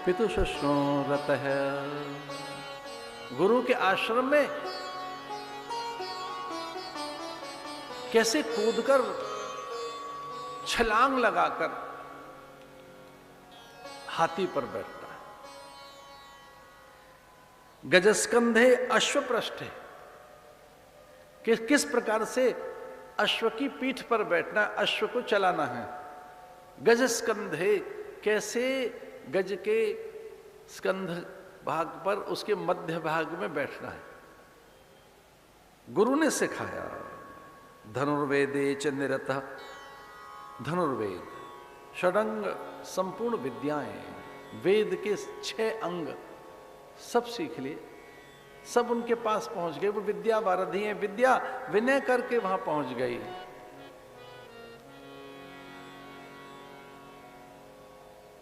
पितुशुश्रूरतः। गुरु के आश्रम में कैसे कूदकर छलांग लगाकर हाथी पर बैठता है। गजस्कंधे अश्वपृष्ठे, किस प्रकार से अश्व की पीठ पर बैठना, अश्व को चलाना है। गजस्कंधे, कैसे गज के स्कंध भाग पर उसके मध्य भाग में बैठना है, गुरु ने सिखाया। धनुर्वेदे च निरतः, धनुर्वेद षडंग संपूर्ण विद्याएं, वेद के 6 अंग सब सीख लिए, सब उनके पास पहुंच गए। वो विद्या वारधि हैं, विद्या विनय करके वहां पहुंच गई।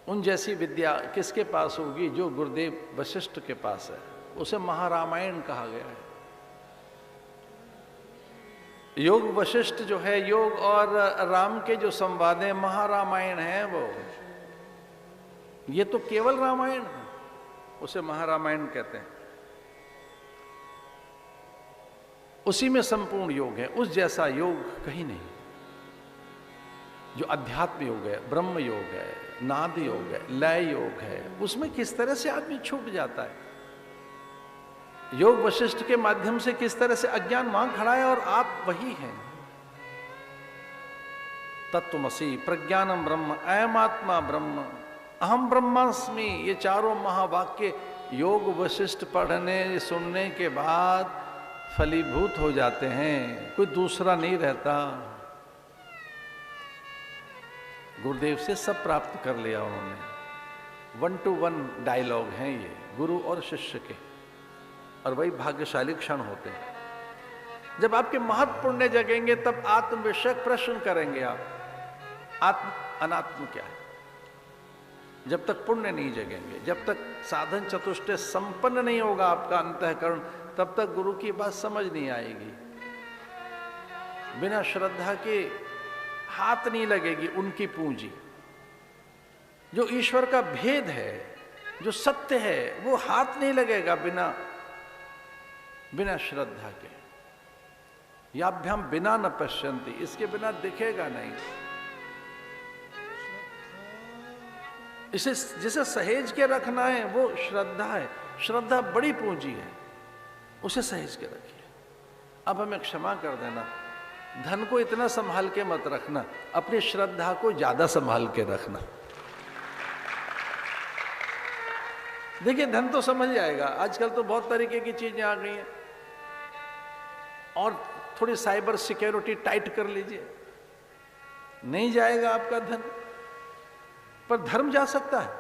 उन जैसी विद्या किसके पास होगी? जो गुरुदेव वशिष्ठ के पास है, उसे महारामायण कहा गया है। योग वशिष्ठ जो है, योग और राम के जो संवाद है, महारामायण है वो। ये तो केवल रामायण है, उसे महारामायण कहते हैं। उसी में संपूर्ण योग है, उस जैसा योग कहीं नहीं। जो अध्यात्म योग है, ब्रह्म योग है, नाद योग है, लय योग है, उसमें किस तरह से आदमी छूट जाता है। योग वशिष्ठ के माध्यम से किस तरह से अज्ञान वहां खड़ा है और आप वही हैं। तत्वमसि, प्रज्ञानम ब्रह्म, अयम आत्मा ब्रह्म, अहम ब्रह्मास्मि, ये चारों महावाक्य योग वशिष्ठ पढ़ने सुनने के बाद फलीभूत हो जाते हैं, कोई दूसरा नहीं रहता। गुरुदेव से सब प्राप्त कर लिया उन्होंने। 1-to-1 डायलॉग हैं ये गुरु और शिष्य के, और वही भाग्यशाली क्षण होते हैं। जब आपके महत्व पुण्य जगेंगे तब आत्म विषयक प्रश्न करेंगे आप, आत्म अनात्म क्या है। जब तक पुण्य नहीं जगेंगे, जब तक साधन चतुष्टय संपन्न नहीं होगा आपका अंतःकरण, तब तक गुरु की बात समझ नहीं आएगी। बिना श्रद्धा के हाथ नहीं लगेगी उनकी पूंजी। जो ईश्वर का भेद है, जो सत्य है, वो हाथ नहीं लगेगा बिना श्रद्धा के। याभ्याम बिना न पश्यन्ति, इसके बिना दिखेगा नहीं। इसे जिसे सहेज के रखना है वो श्रद्धा है। श्रद्धा बड़ी पूंजी है, उसे सहेज के रखिए। अब हमें क्षमा कर देना, धन को इतना संभाल के मत रखना, अपनी श्रद्धा को ज्यादा संभाल के रखना। देखिए धन तो समझ जाएगा, आजकल तो बहुत तरीके की चीजें आ गई हैं, और थोड़ी साइबर सिक्योरिटी टाइट कर लीजिए, नहीं जाएगा आपका धन। पर धर्म जा सकता है।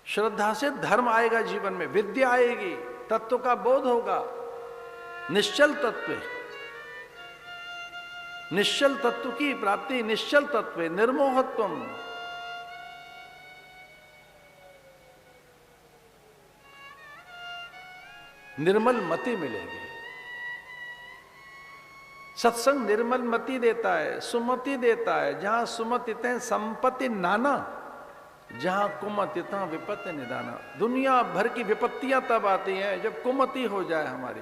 श्रद्धा से धर्म आएगा जीवन में, विद्या आएगी, तत्व का बोध होगा, निश्चल तत्व, निश्चल तत्व की प्राप्ति, निश्चल तत्व निर्मोहत्वम, निर्मल मति मिलेगी। सत्संग निर्मल मति देता है, सुमति देता है। जहां सुमति तय संपत्ति नाना, जहां कुमति तहां विपत्ति निदाना। दुनिया भर की विपत्तियां तब आती हैं जब कुमति हो जाए हमारी।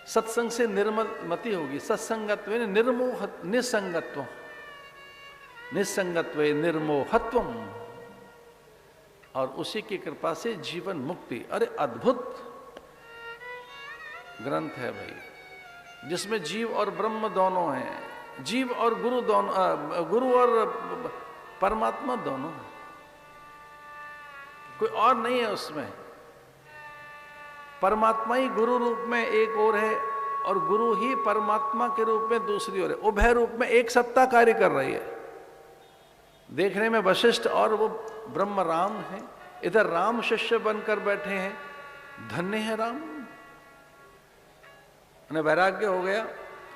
सत्संग से निर्मल मति होगी। सत्संगत्व निर्मोह, निसंगत्व, निसंगत्व निर्मोहत्व, और उसी की कृपा से जीवन मुक्ति। अरे अद्भुत ग्रंथ है भाई, जिसमें जीव और ब्रह्म दोनों हैं, जीव और गुरु दोनों, गुरु और परमात्मा दोनों हैं, कोई और नहीं है उसमें। परमात्मा ही गुरु रूप में एक और है और गुरु ही परमात्मा के रूप में दूसरी ओर है। उभय रूप में एक सत्ता कार्य कर रही है। देखने में वशिष्ठ और वो ब्रह्म राम है, इधर राम शिष्य बनकर बैठे हैं। धन्य है राम, उन्हें वैराग्य हो गया,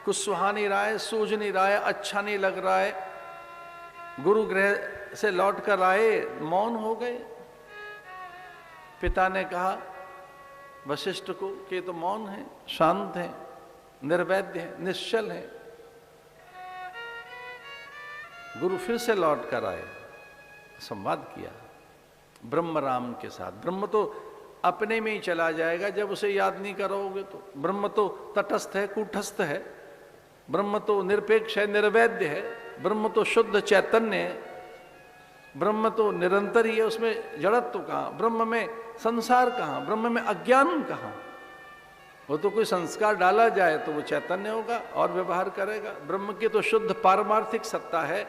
कुछ सुहा नहीं रहा है, सूझ नहीं रहा है, अच्छा नहीं लग रहा है। गुरु गृह से लौट कर आए, मौन हो गए। पिता ने कहा वशिष्ठ को कि तो मौन है, शांत है, निर्वैद्य है, निश्चल है। गुरु फिर से लौट कर आए, संवाद किया ब्रह्म राम के साथ। ब्रह्म तो अपने में ही चला जाएगा जब उसे याद नहीं करोगे तो। ब्रह्म तो तटस्थ है, कूटस्थ है, ब्रह्म तो निरपेक्ष है, निर्वैद्य है, ब्रह्म तो शुद्ध चैतन्य है, ब्रह्म तो निरंतर ही है, उसमें जड़त्व कहाँ, ब्रह्म में संसार कहाँ, ब्रह्म में अज्ञान कहाँ। वो तो कोई संस्कार डाला जाए तो वो चैतन्य होगा और व्यवहार करेगा। ब्रह्म की तो शुद्ध पारमार्थिक सत्ता है,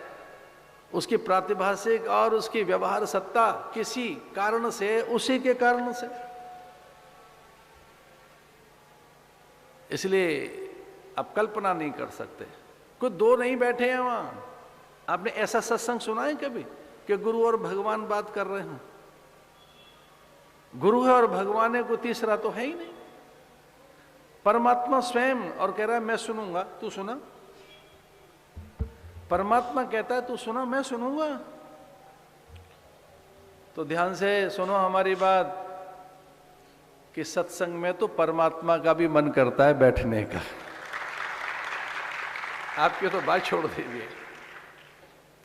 उसकी प्रातिभाषिक और उसकी व्यवहार सत्ता किसी कारण से, उसी के कारण से। इसलिए आप कल्पना नहीं कर सकते, कोई दो नहीं बैठे हैं वहां। आपने ऐसा सत्संग सुना है कभी कि गुरु और भगवान बात कर रहे हो? गुरु है और भगवान है, कोई तीसरा तो है ही नहीं। परमात्मा स्वयं और कह रहा है मैं सुनूंगा, तू सुना। परमात्मा कहता है तू सुना, मैं सुनूंगा। तो ध्यान से सुनो हमारी बात कि सत्संग में तो परमात्मा का भी मन करता है बैठने का। आपकी तो बात छोड़ दीजिए,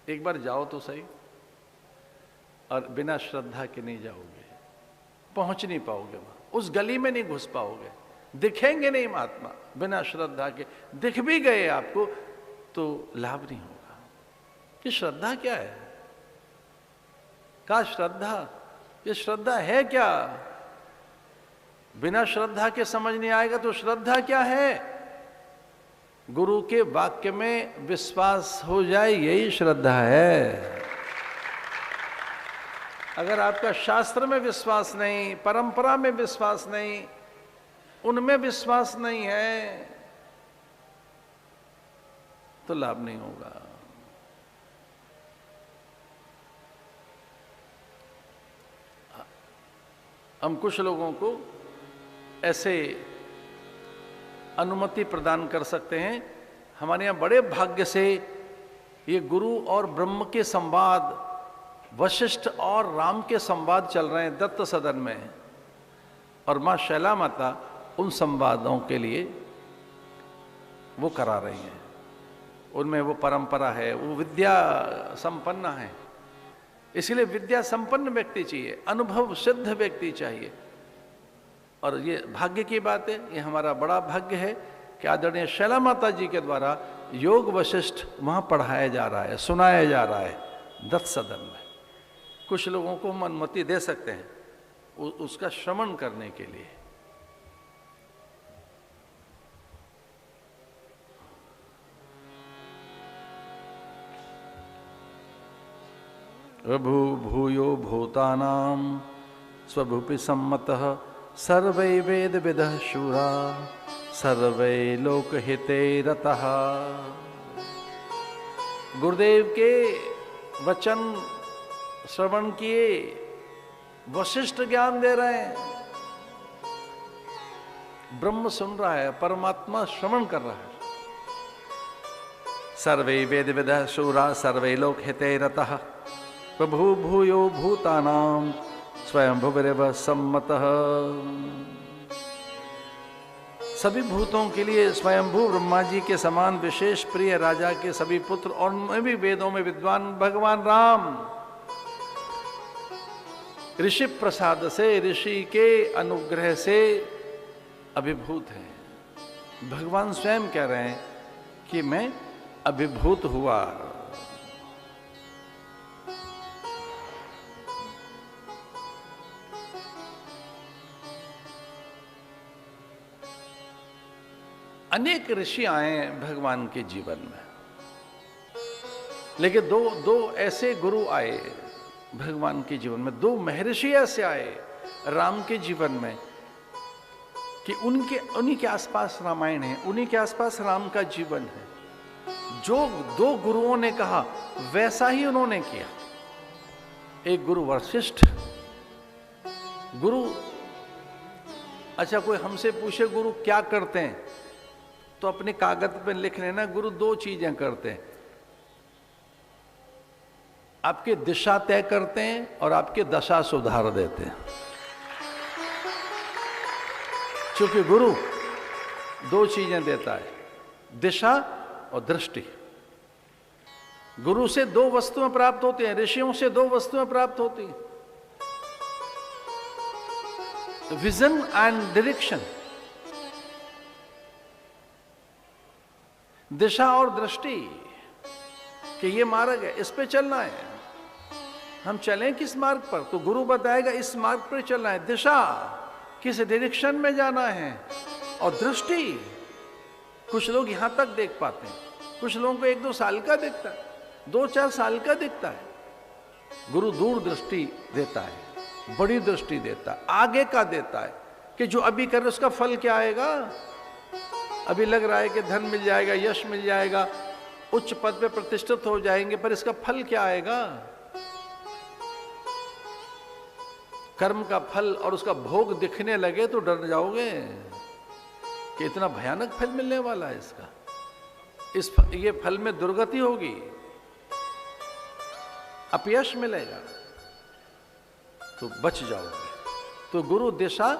एक बार जाओ तो सही। और बिना श्रद्धा के नहीं जाओगे, पहुंच नहीं पाओगे वहां, उस गली में नहीं घुस पाओगे, दिखेंगे नहीं महात्मा बिना श्रद्धा के। दिख भी गए आपको तो लाभ नहीं होगा। कि श्रद्धा क्या है? का श्रद्धा, ये श्रद्धा है क्या? बिना श्रद्धा के समझ नहीं आएगा तो श्रद्धा क्या है? गुरु के वाक्य में विश्वास हो जाए, यही श्रद्धा है। अगर आपका शास्त्र में विश्वास नहीं, परंपरा में विश्वास नहीं, उनमें विश्वास नहीं है तो लाभ नहीं होगा। हम कुछ लोगों को ऐसे अनुमति प्रदान कर सकते हैं। हमारे यहाँ बड़े भाग्य से ये गुरु और ब्रह्म के संवाद, वशिष्ठ और राम के संवाद चल रहे हैं दत्त सदन में, और माँ शैला माता उन संवादों के लिए वो करा रही हैं। उनमें वो परंपरा है, वो विद्या संपन्न है। इसलिए विद्या संपन्न व्यक्ति चाहिए, अनुभव सिद्ध व्यक्ति चाहिए। और ये भाग्य की बात है, ये हमारा बड़ा भाग्य है कि आदरणीय शैला माता जी के द्वारा योग वशिष्ठ वहाँ पढ़ाया जा रहा है, सुनाया जा रहा है दत्त सदन में। कुछ लोगों को हम अनुमति दे सकते हैं उसका श्रवण करने के लिए। प्रभु भूयो भूतानां स्वभुपि सम्मतः सर्वै वेद विदः शूरा सर्वै लोकहिते रतः। गुरुदेव के वचन श्रवण किए, वशिष्ठ ज्ञान दे रहे हैं, ब्रह्म सुन रहा है, परमात्मा श्रवण कर रहा है। सर्वे वेद विदः शूरा सर्वे लोक हिते रतः प्रभु भूयो भूतानां स्वयं भुवरेव सम्मतः। सभी भूतों के लिए स्वयंभू ब्रह्मा जी के समान विशेष प्रिय राजा के सभी पुत्र और उनमें भी वेदों में विद्वान भगवान राम ऋषि प्रसाद से, ऋषि के अनुग्रह से अभिभूत हैं। भगवान स्वयं कह रहे हैं कि मैं अभिभूत हुआ। अनेक ऋषि आए भगवान के जीवन में, लेकिन दो ऐसे गुरु आए भगवान के जीवन में, दो महर्षि ऐसे आए राम के जीवन में कि उन्हीं के आसपास रामायण है, उन्हीं के आसपास राम का जीवन है। जो दो गुरुओं ने कहा वैसा ही उन्होंने किया। एक गुरु वशिष्ठ गुरु, अच्छा कोई हमसे पूछे गुरु क्या करते हैं तो अपने कागज पे लिख लेना, गुरु दो चीजें करते हैं, आपकी दिशा तय करते हैं और आपकी दशा सुधार देते हैं। क्योंकि गुरु दो चीजें देता है, दिशा और दृष्टि। गुरु से दो वस्तुएं प्राप्त होती हैं, ऋषियों से दो वस्तुएं प्राप्त होती हैं, विजन एंड डायरेक्शन, दिशा और दृष्टि कि ये मार्ग है, इस पे चलना है, हम चलें किस मार्ग पर, तो गुरु बताएगा इस मार्ग पर चलना है। दिशा किस डायरेक्शन में जाना है, और दृष्टि कुछ लोग यहां तक देख पाते हैं, कुछ लोगों को 1-2 साल का दिखता है, 2-4 साल का दिखता है। गुरु दूर दृष्टि देता है, बड़ी दृष्टि देता है, आगे का देता है कि जो अभी कर रहे उसका फल क्या आएगा। अभी लग रहा है कि धन मिल जाएगा, यश मिल जाएगा, उच्च पद पे प्रतिष्ठित हो जाएंगे, पर इसका फल क्या आएगा। कर्म का फल और उसका भोग दिखने लगे तो डर जाओगे कि इतना भयानक फल मिलने वाला है इसका, ये फल में दुर्गति होगी, अपयश मिलेगा, तो बच जाओगे। तो गुरु दिशा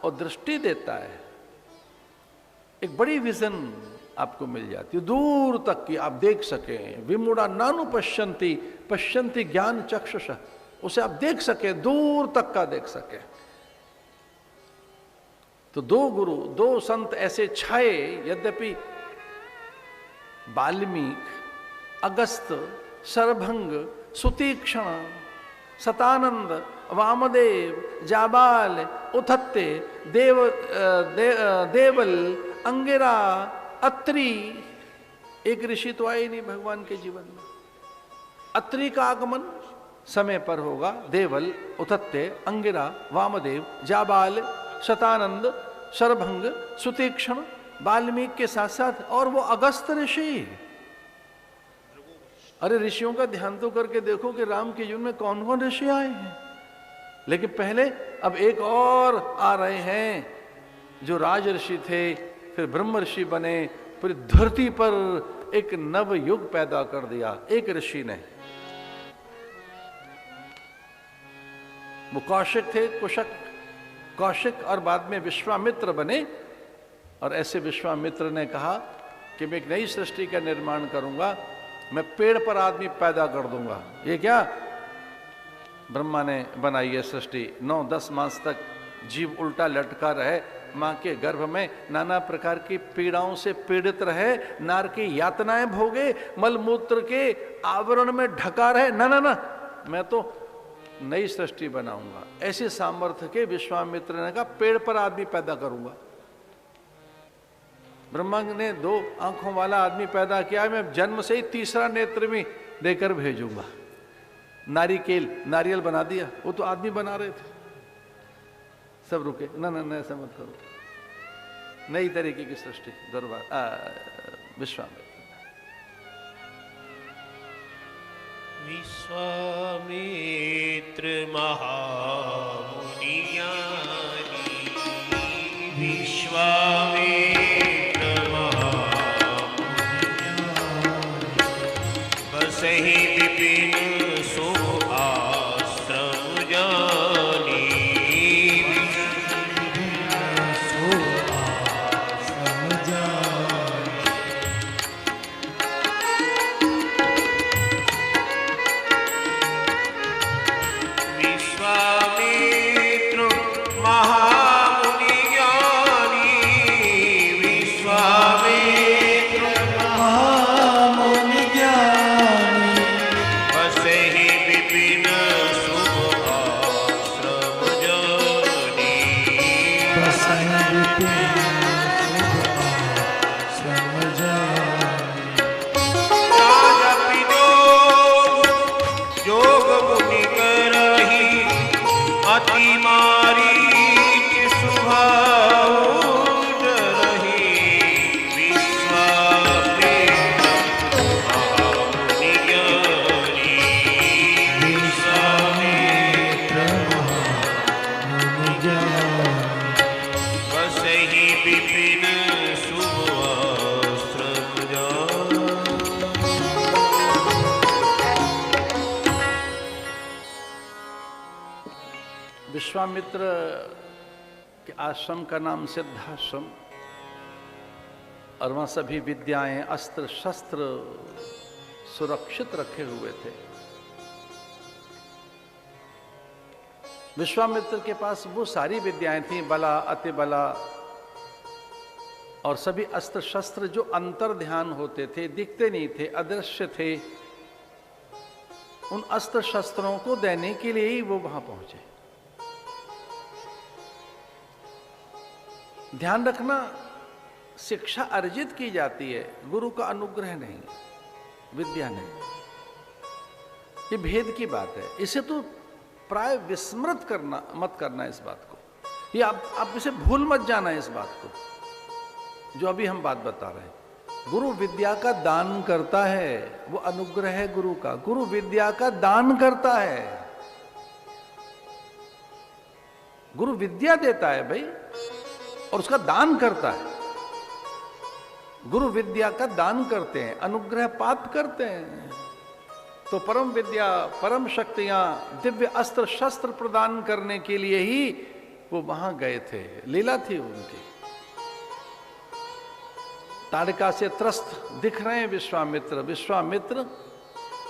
और दृष्टि देता है, एक बड़ी विजन आपको मिल जाती है, दूर तक की आप देख सकें। विमूढ़ा नानु पश्यन्ति पश्यन्ति ज्ञान चक्षुषः, उसे आप देख सके, दूर तक का देख सके। तो दो गुरु, दो संत ऐसे छाए, यद्यपि वाल्मीकि, अगस्त, शरभंग, सुतीक्ष्ण, सतानंद, वामदेव, जाबाल, उथत्ते, देवल, अंगिरा, अत्रि, एक ऋषि तो आए नहीं भगवान के जीवन में। अत्रि का आगमन समय पर होगा, देवल, उथत्ते, अंगिरा, वामदेव, जाबाल, शतानंद, शरभंग, सुतीक्ष्ण, वाल्मीकि के साथ साथ और वो अगस्त ऋषि। अरे ऋषियों का ध्यान तो करके देखो कि राम के जीवन में कौन कौन ऋषि आए हैं। लेकिन पहले अब एक और आ रहे हैं जो राज ऋषि थे, फिर ब्रह्म ऋषि बने, पूरी धरती पर एक नव युग पैदा कर दिया एक ऋषि ने। वो कौशिक थे, कौशिक, और बाद में विश्वामित्र बने। और ऐसे विश्वामित्र ने कहा कि मैं एक नई सृष्टि का निर्माण करूंगा, मैं पेड़ पर आदमी पैदा कर दूंगा। ये क्या ब्रह्मा ने बनाई है सृष्टि। 9-10 मास तक जीव उल्टा लटका रहे मां के गर्भ में, नाना प्रकार की पीड़ाओं से पीड़ित रहे, नार की यातनाएं भोगे, मलमूत्र के आवरण में ढका रहे। ना ना ना, मैं तो नई सृष्टि बनाऊंगा। ऐसे सामर्थ्य के विश्वामित्र ने कहा पेड़ पर आदमी पैदा करूंगा। ब्रह्मा ने 2 आंखों वाला आदमी पैदा किया, मैं जन्म से ही तीसरा नेत्र भी देकर भेजूंगा। नारियल बना दिया, वो तो आदमी बना रहे थे, सब रुके। ना ना ना, ऐसा मत करो, नई तरीके की सृष्टि विश्वामित्र। विश्वामित्र महामुनि ज्ञानी, विश्वामित्र महामुनि ज्ञानी, बसहि विपिन शुभ आश्रम जानी, शुभ आश्रम जानी। विश्वामित्र महामुनि ज्ञानी, विश्वामित्र महामुनि ज्ञानी, बसहि विपिन शुभ आश्रम जानी, बसहि विपिन शुभ आश्रम जानी। राजपि जोग मुनि करहि अति मारीच स्वभाव डरहि, विश्वामित्र महामुनि ज्ञानी, विश्वामित्र महामुनि ज्ञानी, बसहि विपिन शुभ आश्रम जानी। विश्वामित्र के आश्रम का नाम सिद्धाश्रम, और वहाँ सभी विद्याएं, अस्त्र शस्त्र सुरक्षित रखे हुए थे। विश्वामित्र के पास वो सारी विद्याएं थीं, बला, अति बला, और सभी अस्त्र शस्त्र जो अंतर ध्यान होते थे, दिखते नहीं थे, अदृश्य थे। उन अस्त्र शस्त्रों को देने के लिए ही वो वहां पहुंचे। ध्यान रखना, शिक्षा अर्जित की जाती है, गुरु का अनुग्रह नहीं, विद्या नहीं। ये भेद की बात है। इसे तो प्राय विस्मृत करना मत करना इस बात को, ये आप इसे भूल मत जाना इस बात को, जो अभी हम बात बता रहे हैं। गुरु विद्या का दान करता है, वो अनुग्रह है गुरु का। गुरु विद्या का दान करता है, गुरु विद्या देता है भाई, और उसका दान करता है। गुरु विद्या का दान करते हैं, अनुग्रह पात करते हैं। तो परम विद्या, परम शक्तियां, दिव्य अस्त्र शस्त्र प्रदान करने के लिए ही वो वहां गए थे, लीला थी उनकी। ताड़का से त्रस्त दिख रहे हैं विश्वामित्र। विश्वामित्र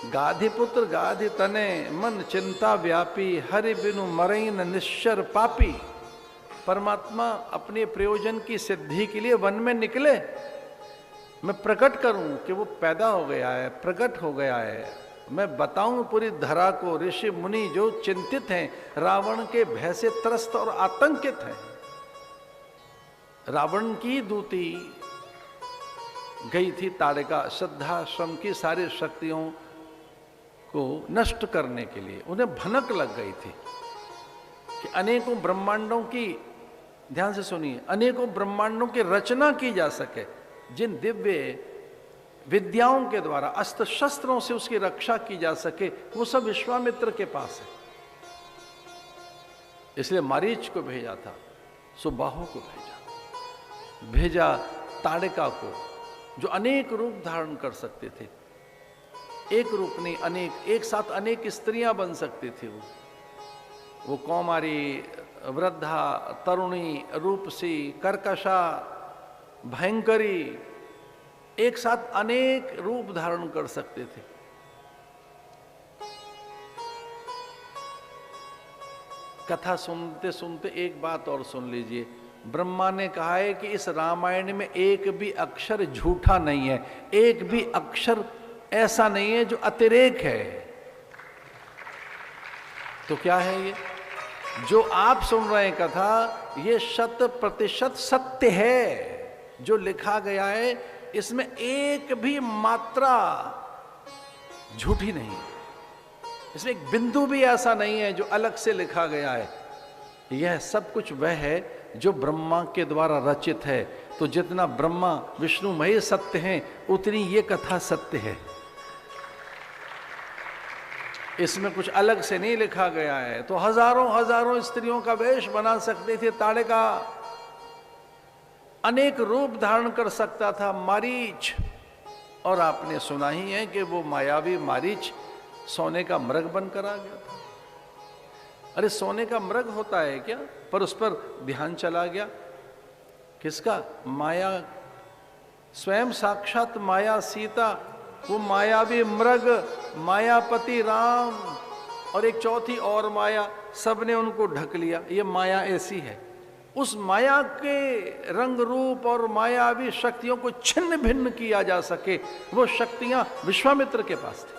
गाधिपुत्र गाधि तने, मन चिंता व्यापी, हरि बिनु मरई न निश्चर पापी। परमात्मा अपने प्रयोजन की सिद्धि के लिए वन में निकले। मैं प्रकट करूं कि वो पैदा हो गया है, प्रकट हो गया है। मैं बताऊं पूरी धरा को, ऋषि मुनि जो चिंतित हैं, रावण के भय से त्रस्त और आतंकित हैं। रावण की दूती गई थी ताड़का सिद्धाश्रम की सारी शक्तियों को नष्ट करने के लिए। उन्हें भनक लग गई थी कि अनेकों ब्रह्मांडों की, ध्यान से सुनिए, अनेकों ब्रह्मांडों की रचना की जा सके, जिन दिव्य विद्याओं के द्वारा, अस्त्र शस्त्रों से उसकी रक्षा की जा सके, वो सब विश्वामित्र के पास है। इसलिए मारीच को भेजा था, सुबाहु को भेजा ताड़का को, जो अनेक रूप धारण कर सकते थे। एक रूप नहीं, अनेक, एक साथ अनेक स्त्रियां बन सकती थी। वो कौमारी, वृद्धा, तरुणी, रूपसी, कर्कशा, भयंकरी, एक साथ अनेक रूप धारण कर सकते थे। कथा सुनते सुनते एक बात और सुन लीजिए। ब्रह्मा ने कहा है कि इस रामायण में एक भी अक्षर झूठा नहीं है, एक भी अक्षर ऐसा नहीं है जो अतिरेक है। तो क्या है ये जो आप सुन रहे हैं कथा? ये 100% सत्य है। जो लिखा गया है इसमें एक भी मात्रा झूठी नहीं, इसमें एक बिंदु भी ऐसा नहीं है जो अलग से लिखा गया है। यह सब कुछ वह है जो ब्रह्मा के द्वारा रचित है। तो जितना ब्रह्मा विष्णु महेश सत्य हैं, उतनी ये कथा सत्य है। इसमें कुछ अलग से नहीं लिखा गया है। तो हजारों हजारों स्त्रियों का वेश बना सकते थे ताड़का, अनेक रूप धारण कर सकता था मारीच। और आपने सुना ही है कि वो मायावी मारीच सोने का मृग बनकर आ गया था। अरे सोने का मृग होता है क्या? पर उस पर ध्यान चला गया किसका? माया, स्वयं साक्षात माया सीता, वो मायावी मृग, मायापति राम और एक चौथी और माया, सबने उनको ढक लिया। ये माया ऐसी है। उस माया के रंग रूप और मायावी शक्तियों को छिन्न भिन्न किया जा सके, वो शक्तियां विश्वामित्र के पास थी।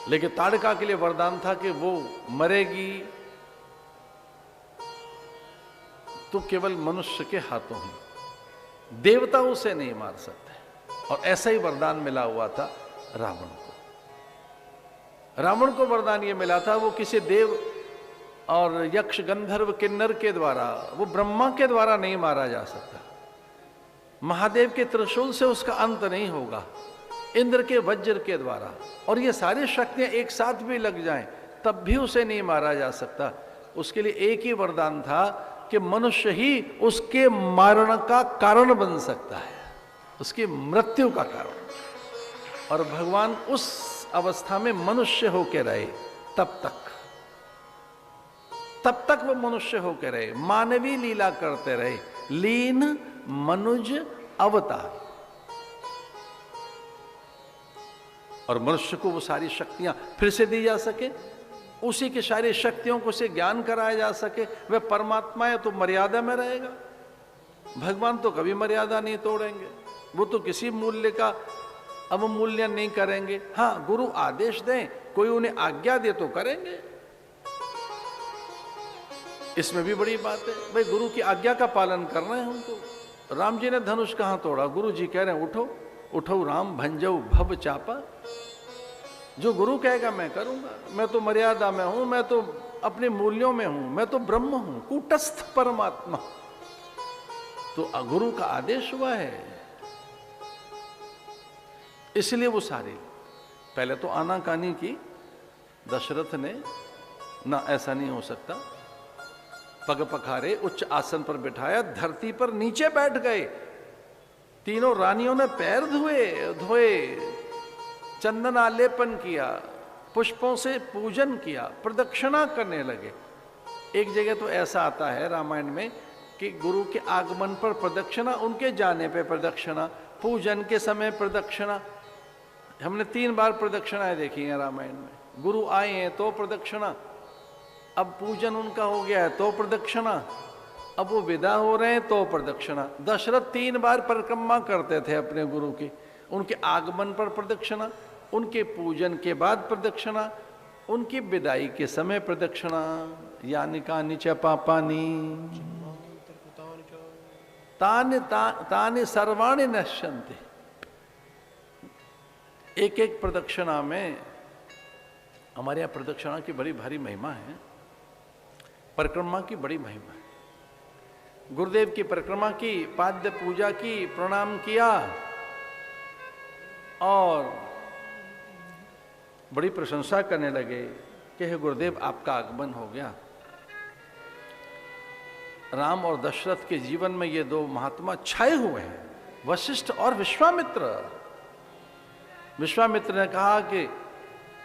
लेकिन ताड़का के लिए वरदान था कि वो मरेगी तो केवल मनुष्य के हाथों ही, देवता उसे नहीं मार सकते। और ऐसा ही वरदान मिला हुआ था रावण को। रावण को वरदान ये मिला था, वो किसी देव और यक्ष गंधर्व किन्नर के द्वारा, वो ब्रह्मा के द्वारा नहीं मारा जा सकता। महादेव के त्रिशूल से उसका अंत नहीं होगा, इंद्र के वज्र के द्वारा। और ये सारी शक्तियां एक साथ भी लग जाएं तब भी उसे नहीं मारा जा सकता। उसके लिए एक ही वरदान था कि मनुष्य ही उसके मारण का कारण बन सकता है, उसकी मृत्यु का कारण। और भगवान उस अवस्था में मनुष्य होकर रहे तब तक वो मनुष्य होकर रहे, मानवीय लीला करते रहे, लीन मनुज अवतार। और मनुष्य को वो सारी शक्तियां फिर से दी जा सके, उसी की सारी शक्तियों को उसे ज्ञान कराया जा सके। वह परमात्मा है तो मर्यादा में रहेगा। भगवान तो कभी मर्यादा नहीं तोड़ेंगे, वो तो किसी मूल्य का अवमूल्यन नहीं करेंगे। हाँ, गुरु आदेश दें, कोई उन्हें आज्ञा दे तो करेंगे। इसमें भी बड़ी बात है, भाई गुरु की आज्ञा का पालन करना है हमको। राम जी ने धनुष कहां तोड़ा? गुरु जी कह रहे हैं उठो उठो राम भंजऊ भव चापा। जो गुरु कहेगा मैं करूंगा, मैं तो मर्यादा में हूं, मैं तो अपने मूल्यों में हूं, मैं तो ब्रह्म हूं, कूटस्थ परमात्मा। तो गुरु का आदेश हुआ है, इसलिए वो सारी पहले तो आनाकानी की दशरथ ने, ना ऐसा नहीं हो सकता, पग पखारे, उच्च आसन पर बिठाया, धरती पर नीचे बैठ गए। तीनों रानियों ने पैर धोए, चंदन आलेपन किया, पुष्पों से पूजन किया, प्रदक्षिणा करने लगे। एक जगह तो ऐसा आता है रामायण में कि गुरु के आगमन पर प्रदक्षिणा, उनके जाने पे प्रदक्षिणा, पूजन के समय प्रदक्षिणा। हमने 3 बार प्रदक्षिणाएं देखी हैं रामायण में। गुरु आए हैं तो प्रदक्षिणा, अब पूजन उनका हो गया है तो प्रदक्षिणा, अब वो विदा हो रहे हैं तो प्रदक्षिणा। दशरथ 3 बार परिक्रमा करते थे अपने गुरु की, उनके आगमन पर प्रदक्षिणा, उनके पूजन के बाद प्रदक्षिणा, उनकी विदाई के समय प्रदक्षिणा। यानी कानि च पापानि तानि सर्वाणि नश्यन्ति। एक एक प्रदक्षिणा में, हमारे यहाँ प्रदक्षिणा की बड़ी भारी महिमा है, परिक्रमा की बड़ी महिमा है। गुरुदेव की परिक्रमा की, पाद्य पूजा की, प्रणाम किया और बड़ी प्रशंसा करने लगे कि हे गुरुदेव आपका आगमन हो गया। राम और दशरथ के जीवन में ये 2 महात्मा छाए हुए हैं, वशिष्ठ और विश्वामित्र। विश्वामित्र ने कहा कि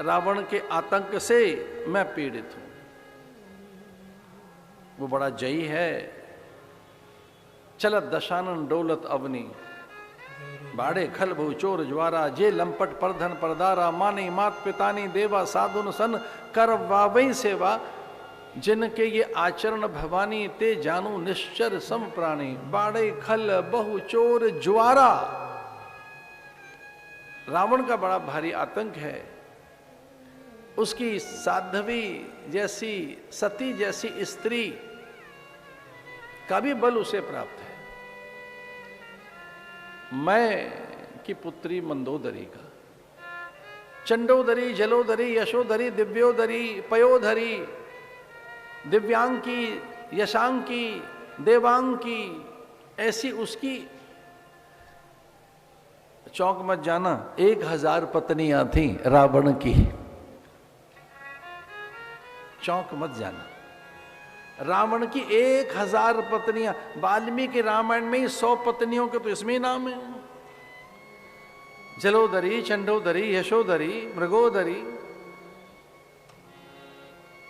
रावण के आतंक से मैं पीड़ित हूं। वो बड़ा जयी है। चलत दशानन डोलत अवनी, बाड़े खल बहु चोर ज्वारा, जे लंपट परधन परदारा, माने मात पितानी देवा, साधुन सन कर वावई सेवा, जिनके ये आचरण भवानी, ते जानू निश्चर सम प्राणी। बाड़े खल बहु चोर ज्वारा, रावण का बड़ा भारी आतंक है। उसकी साध्वी जैसी, सती जैसी स्त्री का भी बल उसे प्राप्त है। मैं की पुत्री मंदोदरी का, चंडोदरी, जलोदरी, यशोदरी, दिव्योदरी, पयोधरी, दिव्यांकी, यशांकी, देवांकी, ऐसी उसकी चौंक मत जाना, 1000 पत्नियां थी रावण की। चौंक मत जाना, रावण की 1000 पत्नियां। वाल्मीकि रामायण में ही 100 पत्नियों के तो इसमें ही नाम है। जलोदरी, चंडोदरी, यशोदरी, मृगोदरी,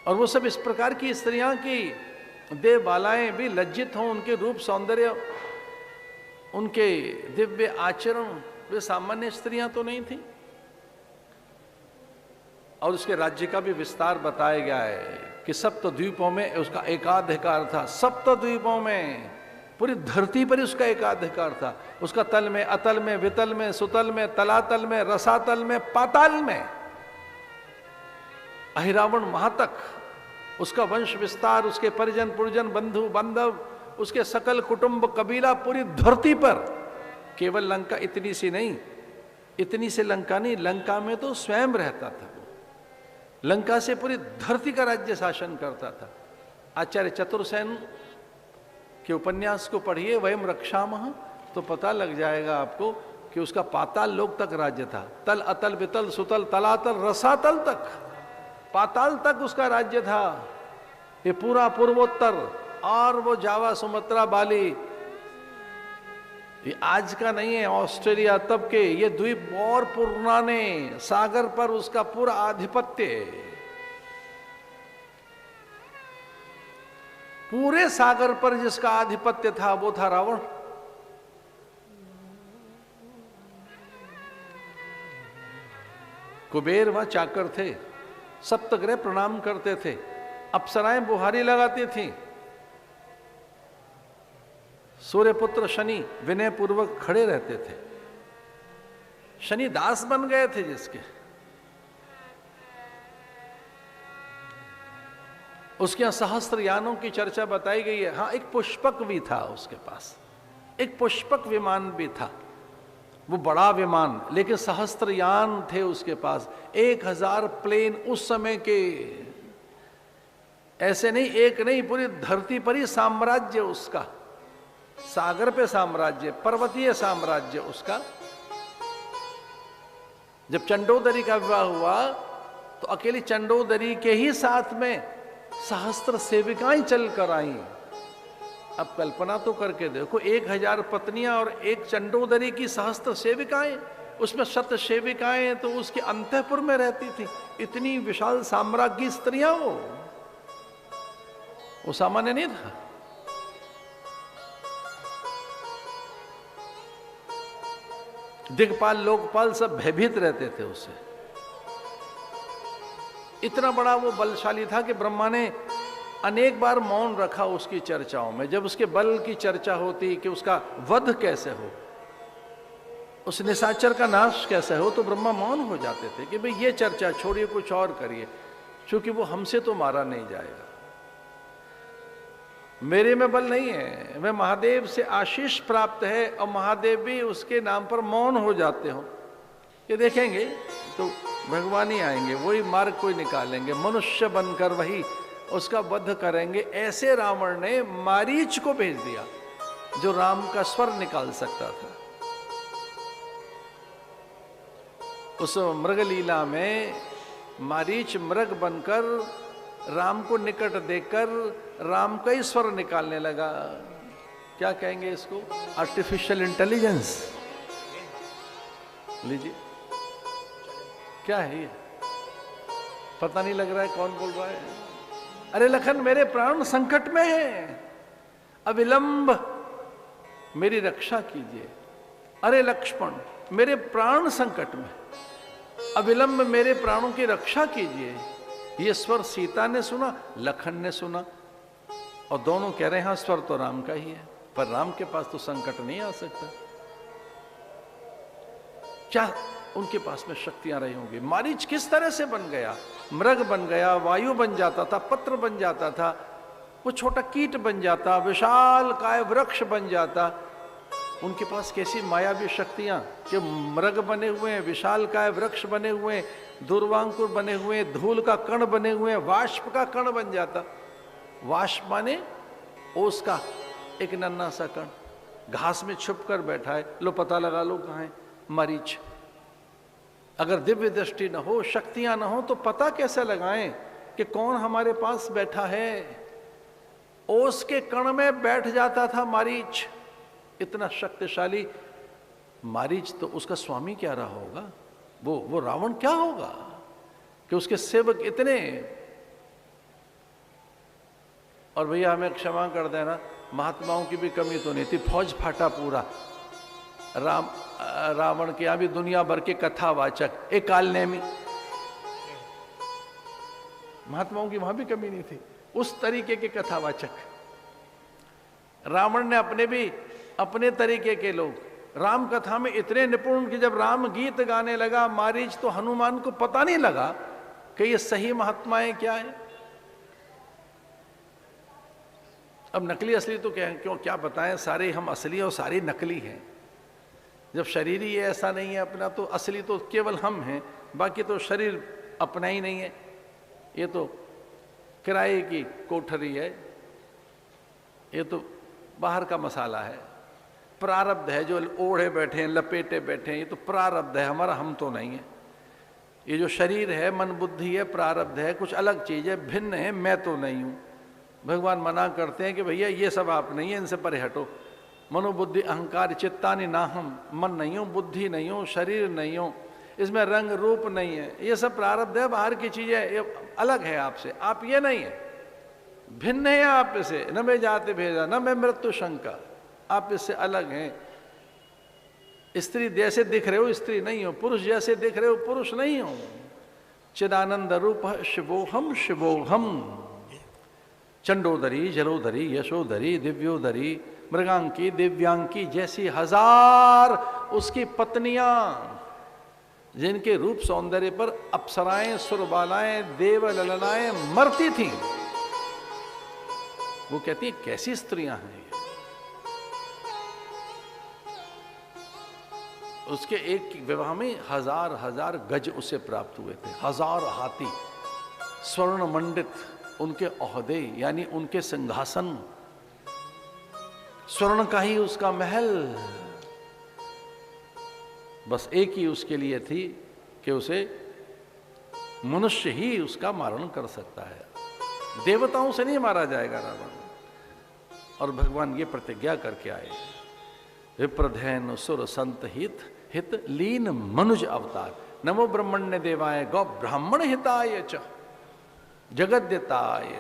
और वो सब इस प्रकार की स्त्रियां की देवबालाएं भी लज्जित हों उनके रूप सौंदर्य, उनके दिव्य आचरण। वे सामान्य स्त्रियां तो नहीं थी। और उसके राज्य का भी विस्तार बताया गया है कि सप्तद्वीपों में उसका एकाधिकार था। सप्तद्वीपों में, पूरी धरती पर उसका एकाधिकार था। उसका तल में, अतल में, वितल में, सुतल में, तलातल में, रसातल में, पाताल में, अहिरावण महातक, उसका वंश विस्तार, उसके परिजन पुरजन, बंधु बांधव, उसके सकल कुटुंब कबीला, पूरी धरती पर। केवल लंका इतनी सी नहीं, इतनी से लंका नहीं, लंका में तो स्वयं रहता था वो। लंका से पूरी धरती का राज्य शासन करता था। आचार्य चतुर्सेन के उपन्यास को पढ़िए, वयम रक्षामः, तो पता लग जाएगा आपको कि उसका पाताल लोक तक राज्य था। तल अतल वितल सुतल तलातल रसातल तक, पाताल तक उसका राज्य था। ये पूरा पूर्वोत्तर, और वो जावा, सुमात्रा, बाली, ये आज का नहीं है, ऑस्ट्रेलिया तब के ये द्वीप और पुराने, सागर पर उसका पूरा आधिपत्य। पूरे सागर पर जिसका आधिपत्य था वो था रावण। कुबेर वहां चाकर थे, सप्तग्रह प्रणाम करते थे, अप्सराएं बुहारी लगाती थी, सूर्यपुत्र शनि विनय पूर्वक खड़े रहते थे। शनि दास बन गए थे जिसके। उसके यहां सहस्त्र यानों की चर्चा बताई गई है। हाँ, एक पुष्पक भी था उसके पास, एक पुष्पक विमान भी था, वो बड़ा विमान, लेकिन सहस्त्र यान थे उसके पास। 1000 प्लेन उस समय के, ऐसे नहीं, एक नहीं, पूरी धरती पर ही साम्राज्य उसका, सागर पे साम्राज्य, पर्वतीय साम्राज्य उसका। जब चंडोदरी का विवाह हुआ तो अकेली चंडोदरी के ही साथ में सहस्त्र सेविकाएं चल कर आई। अब कल्पना तो करके देखो, 1000 पत्नियां और एक चंडोदरी की सहस्त्र सेविकाएं, उसमें 7 सेविकाएं तो उसके अंतःपुर में रहती थी। इतनी विशाल साम्राज्य स्त्रियां, वो सामान्य नहीं था। दिग्पाल लोकपाल सब भयभीत रहते थे उससे। इतना बड़ा वो बलशाली था कि ब्रह्मा ने अनेक बार मौन रखा उसकी चर्चाओं में। जब उसके बल की चर्चा होती कि उसका वध कैसे हो, उस निशाचर का नाश कैसे हो, तो ब्रह्मा मौन हो जाते थे कि भाई ये चर्चा छोड़िए, कुछ और करिए, क्योंकि वो हमसे तो मारा नहीं जाएगा। मेरे में बल नहीं है, मैं महादेव से आशीष प्राप्त है, और महादेव भी उसके नाम पर मौन हो जाते हो। ये देखेंगे तो भगवान ही आएंगे, वही मार्ग कोई निकालेंगे, मनुष्य बनकर वही उसका वध करेंगे। ऐसे रावण ने मारीच को भेज दिया जो राम का स्वर निकाल सकता था। उस मृगलीला में मारीच मृग बनकर राम को निकट देखकर राम का ही स्वर निकालने लगा। क्या कहेंगे इसको? Artificial intelligence. लीजिए, क्या है ये? पता नहीं लग रहा है कौन बोल रहा है। अरे लखन, मेरे प्राण संकट में है, अविलंब मेरी रक्षा कीजिए। अरे लक्ष्मण, मेरे प्राण संकट में, अविलंब मेरे प्राणों की रक्षा कीजिए। ये स्वर सीता ने सुना, लखन ने सुना, और दोनों कह रहे हैं हाँ, स्वर तो राम का ही है, पर राम के पास तो संकट नहीं आ सकता। क्या उनके पास में शक्तियां रही होंगी? मारीच किस तरह से बन गया? मृग बन गया, वायु बन जाता था, पत्र बन जाता था, वो छोटा कीट बन जाता, विशाल काय वृक्ष बन जाता। उनके पास कैसी मायावी शक्तियां कि मृग बने हुए हैं, विशाल काय वृक्ष बने हुए हैं, दुर्वांकुर बने हुए हैं, धूल का कण बने हुए हैं, वाष्प का कण बन जाता। वाष्प माने ओस का एक नन्हा सा कण, घास में छुप कर बैठा है, लो पता लगा लो कहाँ है। मरीच। अगर दिव्य दृष्टि न हो, शक्तियां न हो, तो पता कैसे लगाएं कि कौन हमारे पास बैठा है। ओस के कण में बैठ जाता था मारीच, इतना शक्तिशाली मारीच। तो उसका स्वामी क्या रहा होगा, वो रावण क्या होगा कि उसके सेवक इतने। और भैया हमें क्षमा कर देना, महात्माओं की भी कमी तो नहीं थी, फौज फाटा पूरा। रावण के यहां भी दुनिया भर के कथावाचक, एक काल नेमी, महात्माओं की वहां भी कमी नहीं थी, उस तरीके के कथावाचक। रावण ने अपने भी अपने तरीके के लोग। राम कथा में इतने निपुण कि जब राम गीत गाने लगा मारीच, तो हनुमान को पता नहीं लगा कि ये सही महात्माएं क्या है। अब नकली असली तो क्या बताएं, सारे हम असली और सारे नकली हैं। जब शरीर ही ऐसा नहीं है अपना, तो असली तो केवल हम हैं, बाकी तो शरीर अपना ही नहीं है। ये तो किराए की कोठरी है, ये तो बाहर का मसाला है, प्रारब्ध है, जो ओढ़े बैठे हैं, लपेटे बैठे हैं, ये तो प्रारब्ध है हमारा, हम तो नहीं है। ये जो शरीर है, मन बुद्धि है, प्रारब्ध है, कुछ अलग चीज है, भिन्न है, मैं तो नहीं हूं। भगवान मना करते हैं कि भैया ये सब आप नहीं है, इनसे परे हटो। मनोबुद्धि अहंकार चित्तानि नाहम, मन नहीं हो, बुद्धि नहीं हो, शरीर नहीं हो, इसमें रंग रूप नहीं है, ये सब प्रारब्ध है, बाहर की चीजें, ये अलग है आपसे, आप ये नहीं है, भिन्न है आप से। न मैं जाति भेजा, न मैं मृत्यु शंका, आप इससे अलग हैं। स्त्री जैसे दिख रहे हो स्त्री नहीं हो, पुरुष जैसे दिख रहे हो पुरुष नहीं हो। चिदानंद रूप शिवोहम शिवोहम, चंडोदरी जलोदरी यशोदरी दिव्योदरी मृगांकी दिव्यांकी जैसी हजार उसकी पत्नियां, जिनके रूप सौंदर्य पर अप्सराएं सुरबालाएं देव ललनाएं मरती थीं। वो कहती है कैसी स्त्रियां हैं ये। उसके एक विवाह में हजार हजार गज उसे प्राप्त हुए थे, हजार हाथी, स्वर्ण मंडित उनके ओहदे, यानी उनके सिंहासन, स्वर्ण का ही उसका महल। बस एक ही उसके लिए थी कि उसे मनुष्य ही उसका मारण कर सकता है, देवताओं से नहीं मारा जाएगा रावण। और भगवान ये प्रतिज्ञा करके आए, विप्रधैन सुर संत हित लीन मनुज अवतार, नमो ब्रह्मण्य देवाय गौ ब्राह्मण हिताय च जगद्यताय।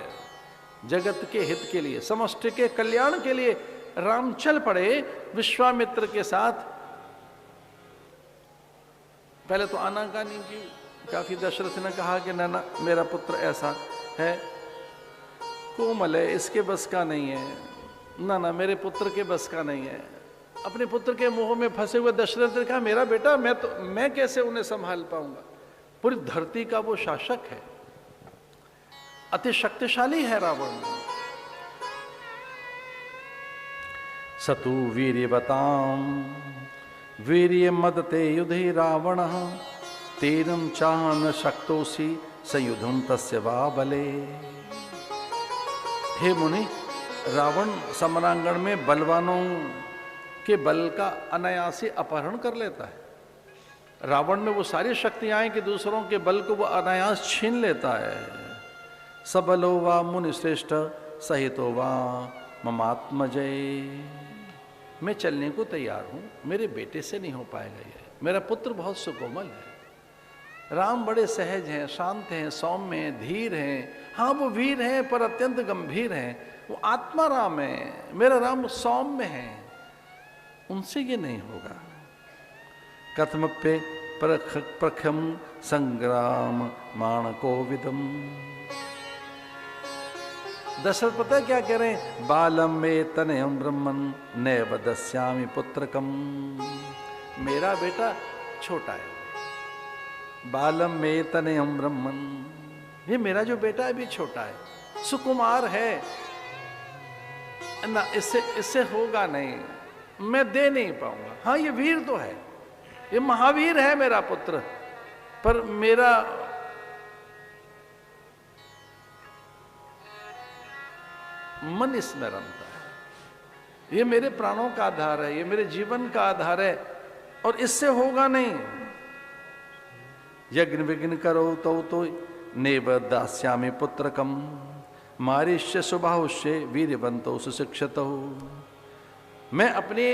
जगत के हित के लिए, समष्टि के कल्याण के लिए राम चल पड़े विश्वामित्र के साथ। पहले तो आनाकानी की काफी, दशरथ ने कहा कि ना मेरा पुत्र ऐसा है, कोमल है, इसके बस का नहीं है, ना मेरे पुत्र के बस का नहीं है। अपने पुत्र के मोह में फंसे हुए दशरथ ने कहा मेरा बेटा, मैं कैसे उन्हें संभाल पाऊंगा। पूरी धरती का वो शासक है, अति शक्तिशाली है रावण। सतु वीर्यवताम वीर्य मदते युधि रावण, तेरम चान शक्तोसी संयुधम तस्य वा बले। हे मुनि, रावण समरांगण में बलवानों के बल का अनायासी अपहरण कर लेता है। रावण में वो सारी शक्तियां हैं कि दूसरों के बल को वो अनायास छीन लेता है। सबलो वा मुनि श्रेष्ठ सहितो वा ममात्मजय। मैं चलने को तैयार हूं, मेरे बेटे से नहीं हो पाएगा ये, मेरा पुत्र बहुत सुकोमल है। राम बड़े सहज हैं, शांत हैं, सौम्य हैं, धीर हैं। हाँ वो वीर हैं पर अत्यंत गंभीर हैं, वो आत्मा राम है, मेरा राम सौम्य है, उनसे ये नहीं होगा। कथमप्य प्रखम संग्राम माणको विदम। दशरथ पता है क्या कह रहे हैं, बालम में तनयम ब्रह्मन नैव दस्यामि पुत्रकम। मेरा बेटा छोटा है, बालम में तनयम ब्रह्मन, ये मेरा जो बेटा है भी छोटा है, सुकुमार है ना, इससे होगा नहीं, मैं दे नहीं पाऊंगा। हाँ ये वीर तो है, ये महावीर है मेरा पुत्र, पर मेरा मन इसमें रमता है, ये मेरे प्राणों का आधार है, ये मेरे जीवन का आधार है। और इससे होगा नहीं। यज्ञ विघ्न करो तो नेव दास्यामि पुत्रकम मारिष्य सुबाहुष्य वीरवंतो सुशिक्षितो। मैं अपनी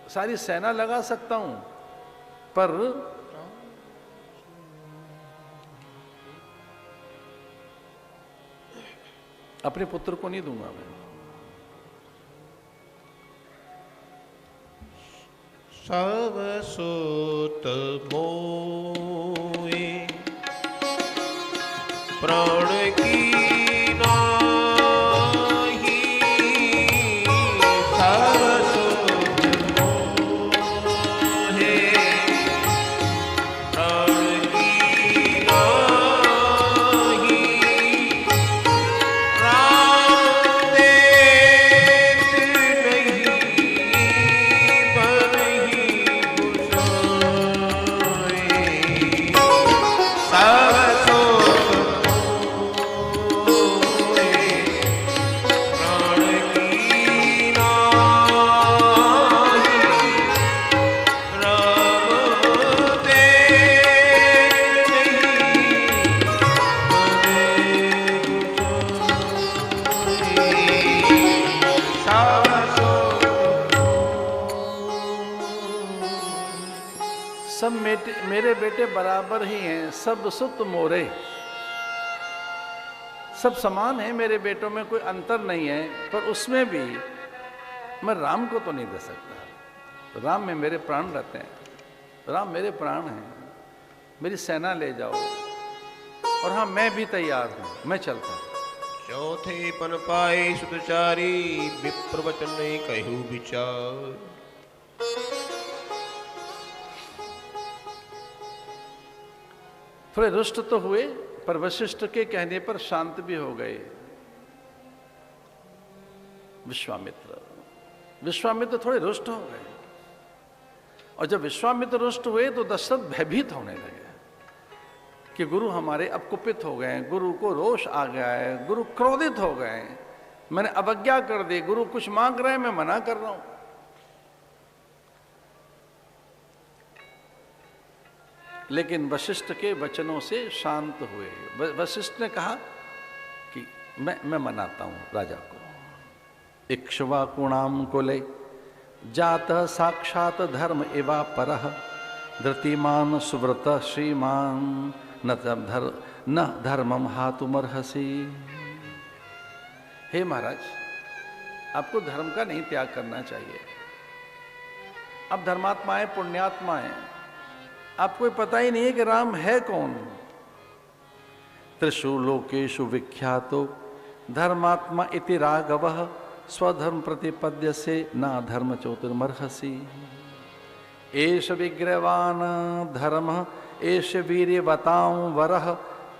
सारी सेना लगा सकता हूं, पर अपने पुत्र को नहीं दूंगा मैं। सब सुत मोए प्राण की नाही, सब सुत मोहे प्राण की नाही, राम देत नहीं बनहि सब मेरे बेटे बराबर ही हैं, सब सुत मोरे, सब समान है मेरे बेटों में, कोई अंतर नहीं है। पर उसमें भी मैं राम को तो नहीं दे सकता। राम में मेरे प्राण रहते हैं, राम मेरे प्राण हैं। मेरी सेना ले जाओ, और हाँ मैं भी तैयार हूं, मैं चलता हूं। चौथे पन पाए सुतचारी, विप्र वचन कहु विचार। थोड़े रुष्ट तो हुए, पर वशिष्ठ के कहने पर शांत भी हो गए। विश्वामित्र थोड़े रुष्ट हो गए, और जब विश्वामित्र रुष्ट हुए तो दशरथ भयभीत होने लगे कि गुरु हमारे अब कुपित हो गए, गुरु को रोष आ गया है, गुरु क्रोधित हो गए, मैंने अवज्ञा कर दी, गुरु कुछ मांग रहे हैं मैं मना कर रहा हूं। लेकिन वशिष्ठ के वचनों से शांत हुए। वशिष्ठ ने कहा कि मैं मनाता हूं राजा को। इक्ष्वाकुणाम कुले जातः साक्षात धर्म एवा परः, धृतिमान सुव्रत श्रीमान न धर्मम हातुमर्हसि। हे महाराज, आपको धर्म का नहीं त्याग करना चाहिए। आप धर्मात्मा है, पुण्यात्मा है, आपको पता ही नहीं है कि राम है कौन। त्रिषु लोकेषु विख्यातो धर्मात्मा इति राघवः, स्वधर्म प्रतिपद्य से ना धर्म चोतिर्मर्हसि। एष विग्रहवान धर्म एष वीर्यवतां वरः,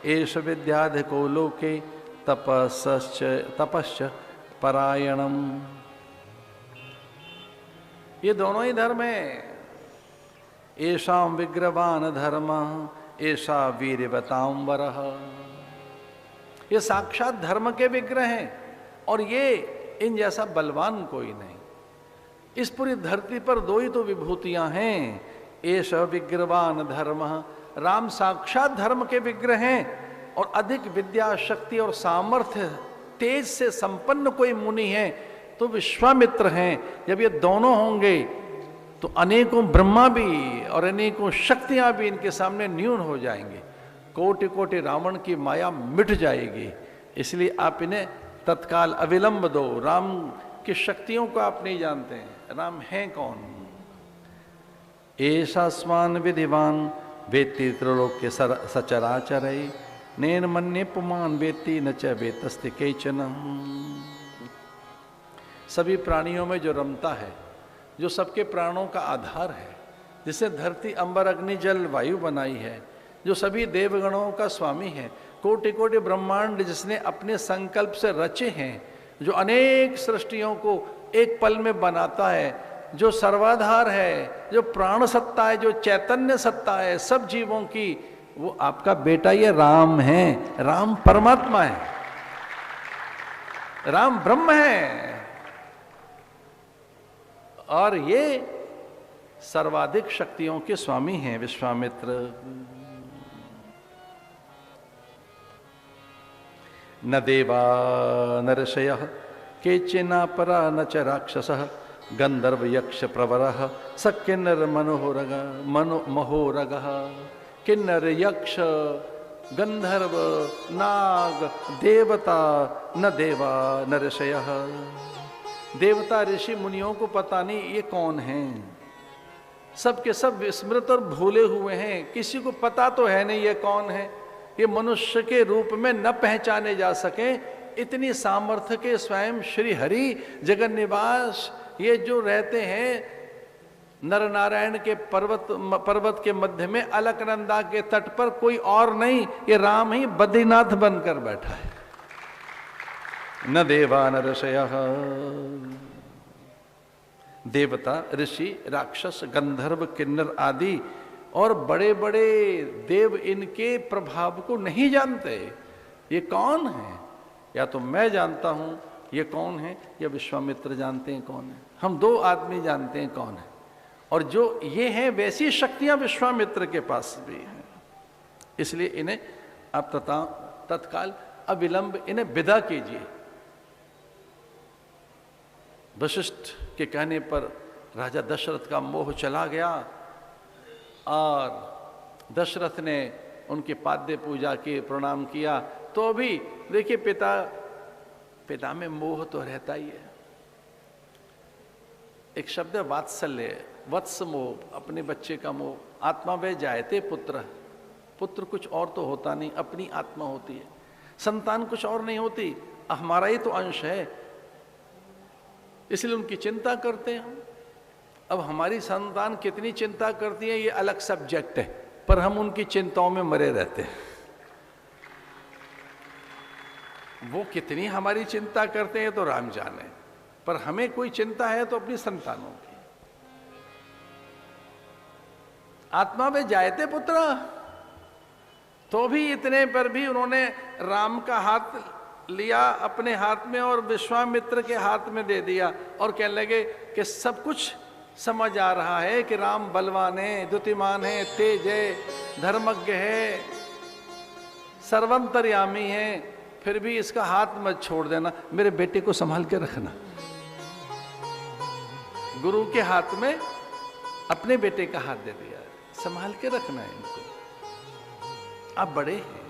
एष विद्याधिको लोके तपश्च परायणम। ये दोनों ही धर्म है। एषां विग्रहवान धर्म एषा वीर्यवतां वरः। ये साक्षात धर्म के विग्रह हैं, और ये इन जैसा बलवान कोई नहीं। इस पूरी धरती पर दो ही तो विभूतियां हैं, एष विग्रहवान धर्म। राम साक्षात धर्म के विग्रह हैं, और अधिक विद्या शक्ति और सामर्थ्य तेज से संपन्न कोई मुनि है तो विश्वामित्र हैं। जब ये दोनों होंगे तो अनेकों ब्रह्मा भी और अनेकों शक्तियां भी इनके सामने न्यून हो जाएंगे। कोटि कोटि रावण की माया मिट जाएगी। इसलिए आप इन्हें तत्काल अविलंब दो। राम की शक्तियों को आप नहीं जानते हैं, राम हैं कौन। एषास्मान विधिवान वेत्ति त्रैलोक्य सचराचरै, नैन मन्ये पुमान वेत्ति न च वेतस्ति केचन। सभी प्राणियों में जो रमता है, जो सबके प्राणों का आधार है, जिसे धरती अंबर अग्नि जल वायु बनाई है, जो सभी देवगणों का स्वामी है, कोटि कोटि ब्रह्मांड जिसने अपने संकल्प से रचे हैं, जो अनेक सृष्टियों को एक पल में बनाता है, जो सर्वाधार है, जो प्राण सत्ता है, जो चैतन्य सत्ता है सब जीवों की, वो आपका बेटा ये राम है। राम परमात्मा है, राम ब्रह्म है। और ये सर्वाधिक शक्तियों के स्वामी हैं विश्वामित्र। न देवा न ऋषयः केचिनापरा न च राक्षसः गंधर्व यक्ष प्रवरः स किन्नर महोरगः। किन्नर यक्ष गंधर्व नाग देवता न देवा न ऋषयः। देवता ऋषि मुनियों को पता नहीं ये कौन हैं, सबके सब विस्मृत और भूले हुए हैं। किसी को पता तो है नहीं ये कौन है। ये मनुष्य के रूप में न पहचाने जा सके, इतनी सामर्थ्य के स्वयं श्री हरि जगन निवास ये जो रहते हैं नर नारायण के पर्वत के मध्य में अलकनंदा के तट पर, कोई और नहीं, ये राम ही बद्रीनाथ बनकर बैठा है। न देवा न ऋषयः। देवता ऋषि राक्षस गंधर्व किन्नर आदि और बड़े बड़े देव इनके प्रभाव को नहीं जानते। ये कौन है? या तो मैं जानता हूं ये कौन है, या विश्वामित्र जानते हैं कौन है। हम दो आदमी जानते हैं कौन है, और जो ये हैं वैसी शक्तियां विश्वामित्र के पास भी हैं। इसलिए इन्हें आप तत्काल अविलंब इन्हें विदा कीजिए। वशिष्ठ के कहने पर राजा दशरथ का मोह चला गया और दशरथ ने उनके पाद्य पूजा के प्रणाम किया। तो भी देखिए पिता में मोह तो रहता ही है। एक शब्द है वात्सल्य, वत्स मोह, अपने बच्चे का मोह। आत्मा वे जायते पुत्र, पुत्र कुछ और तो होता नहीं, अपनी आत्मा होती है। संतान कुछ और नहीं होती, हमारा ही तो अंश है, इसलिए उनकी चिंता करते हैं हम। अब हमारी संतान कितनी चिंता करती है ये अलग सब्जेक्ट है, पर हम उनकी चिंताओं में मरे रहते हैं। वो कितनी हमारी चिंता करते हैं तो राम जाने, पर हमें कोई चिंता है तो अपनी संतानों की। आत्मा में जायते पुत्र, तो भी इतने पर भी उन्होंने राम का हाथ लिया अपने हाथ में और विश्वामित्र के हाथ में दे दिया, और कहने लगे कि सब कुछ समझ आ रहा है कि राम बलवान है, द्युतिमान है, तेज है, धर्मज्ञ है, सर्वंतर्यामी है, फिर भी इसका हाथ मत छोड़ देना, मेरे बेटे को संभाल के रखना। गुरु के हाथ में अपने बेटे का हाथ दे दिया, संभाल के रखना है इनको, आप बड़े हैं।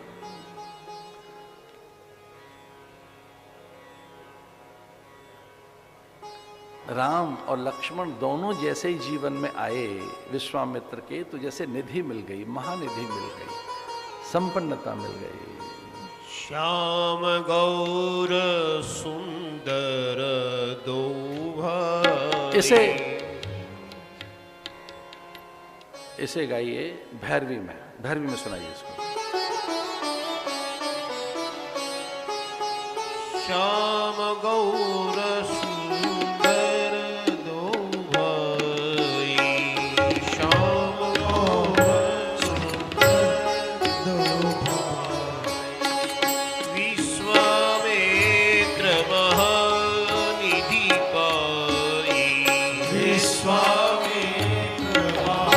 राम और लक्ष्मण दोनों जैसे ही जीवन में आए विश्वामित्र के, तो जैसे निधि मिल गई, महानिधि मिल गई, संपन्नता मिल गई। श्याम गौर सुंदर दो भाई। इसे गाइए भैरवी में सुनाइए इसको। श्याम गौर सुंदर दो भाई, श्याम गौर सुंदर दो भाई, विश्वामित्र महानिधि पाई, विश्वामित्र महानिधि पाई।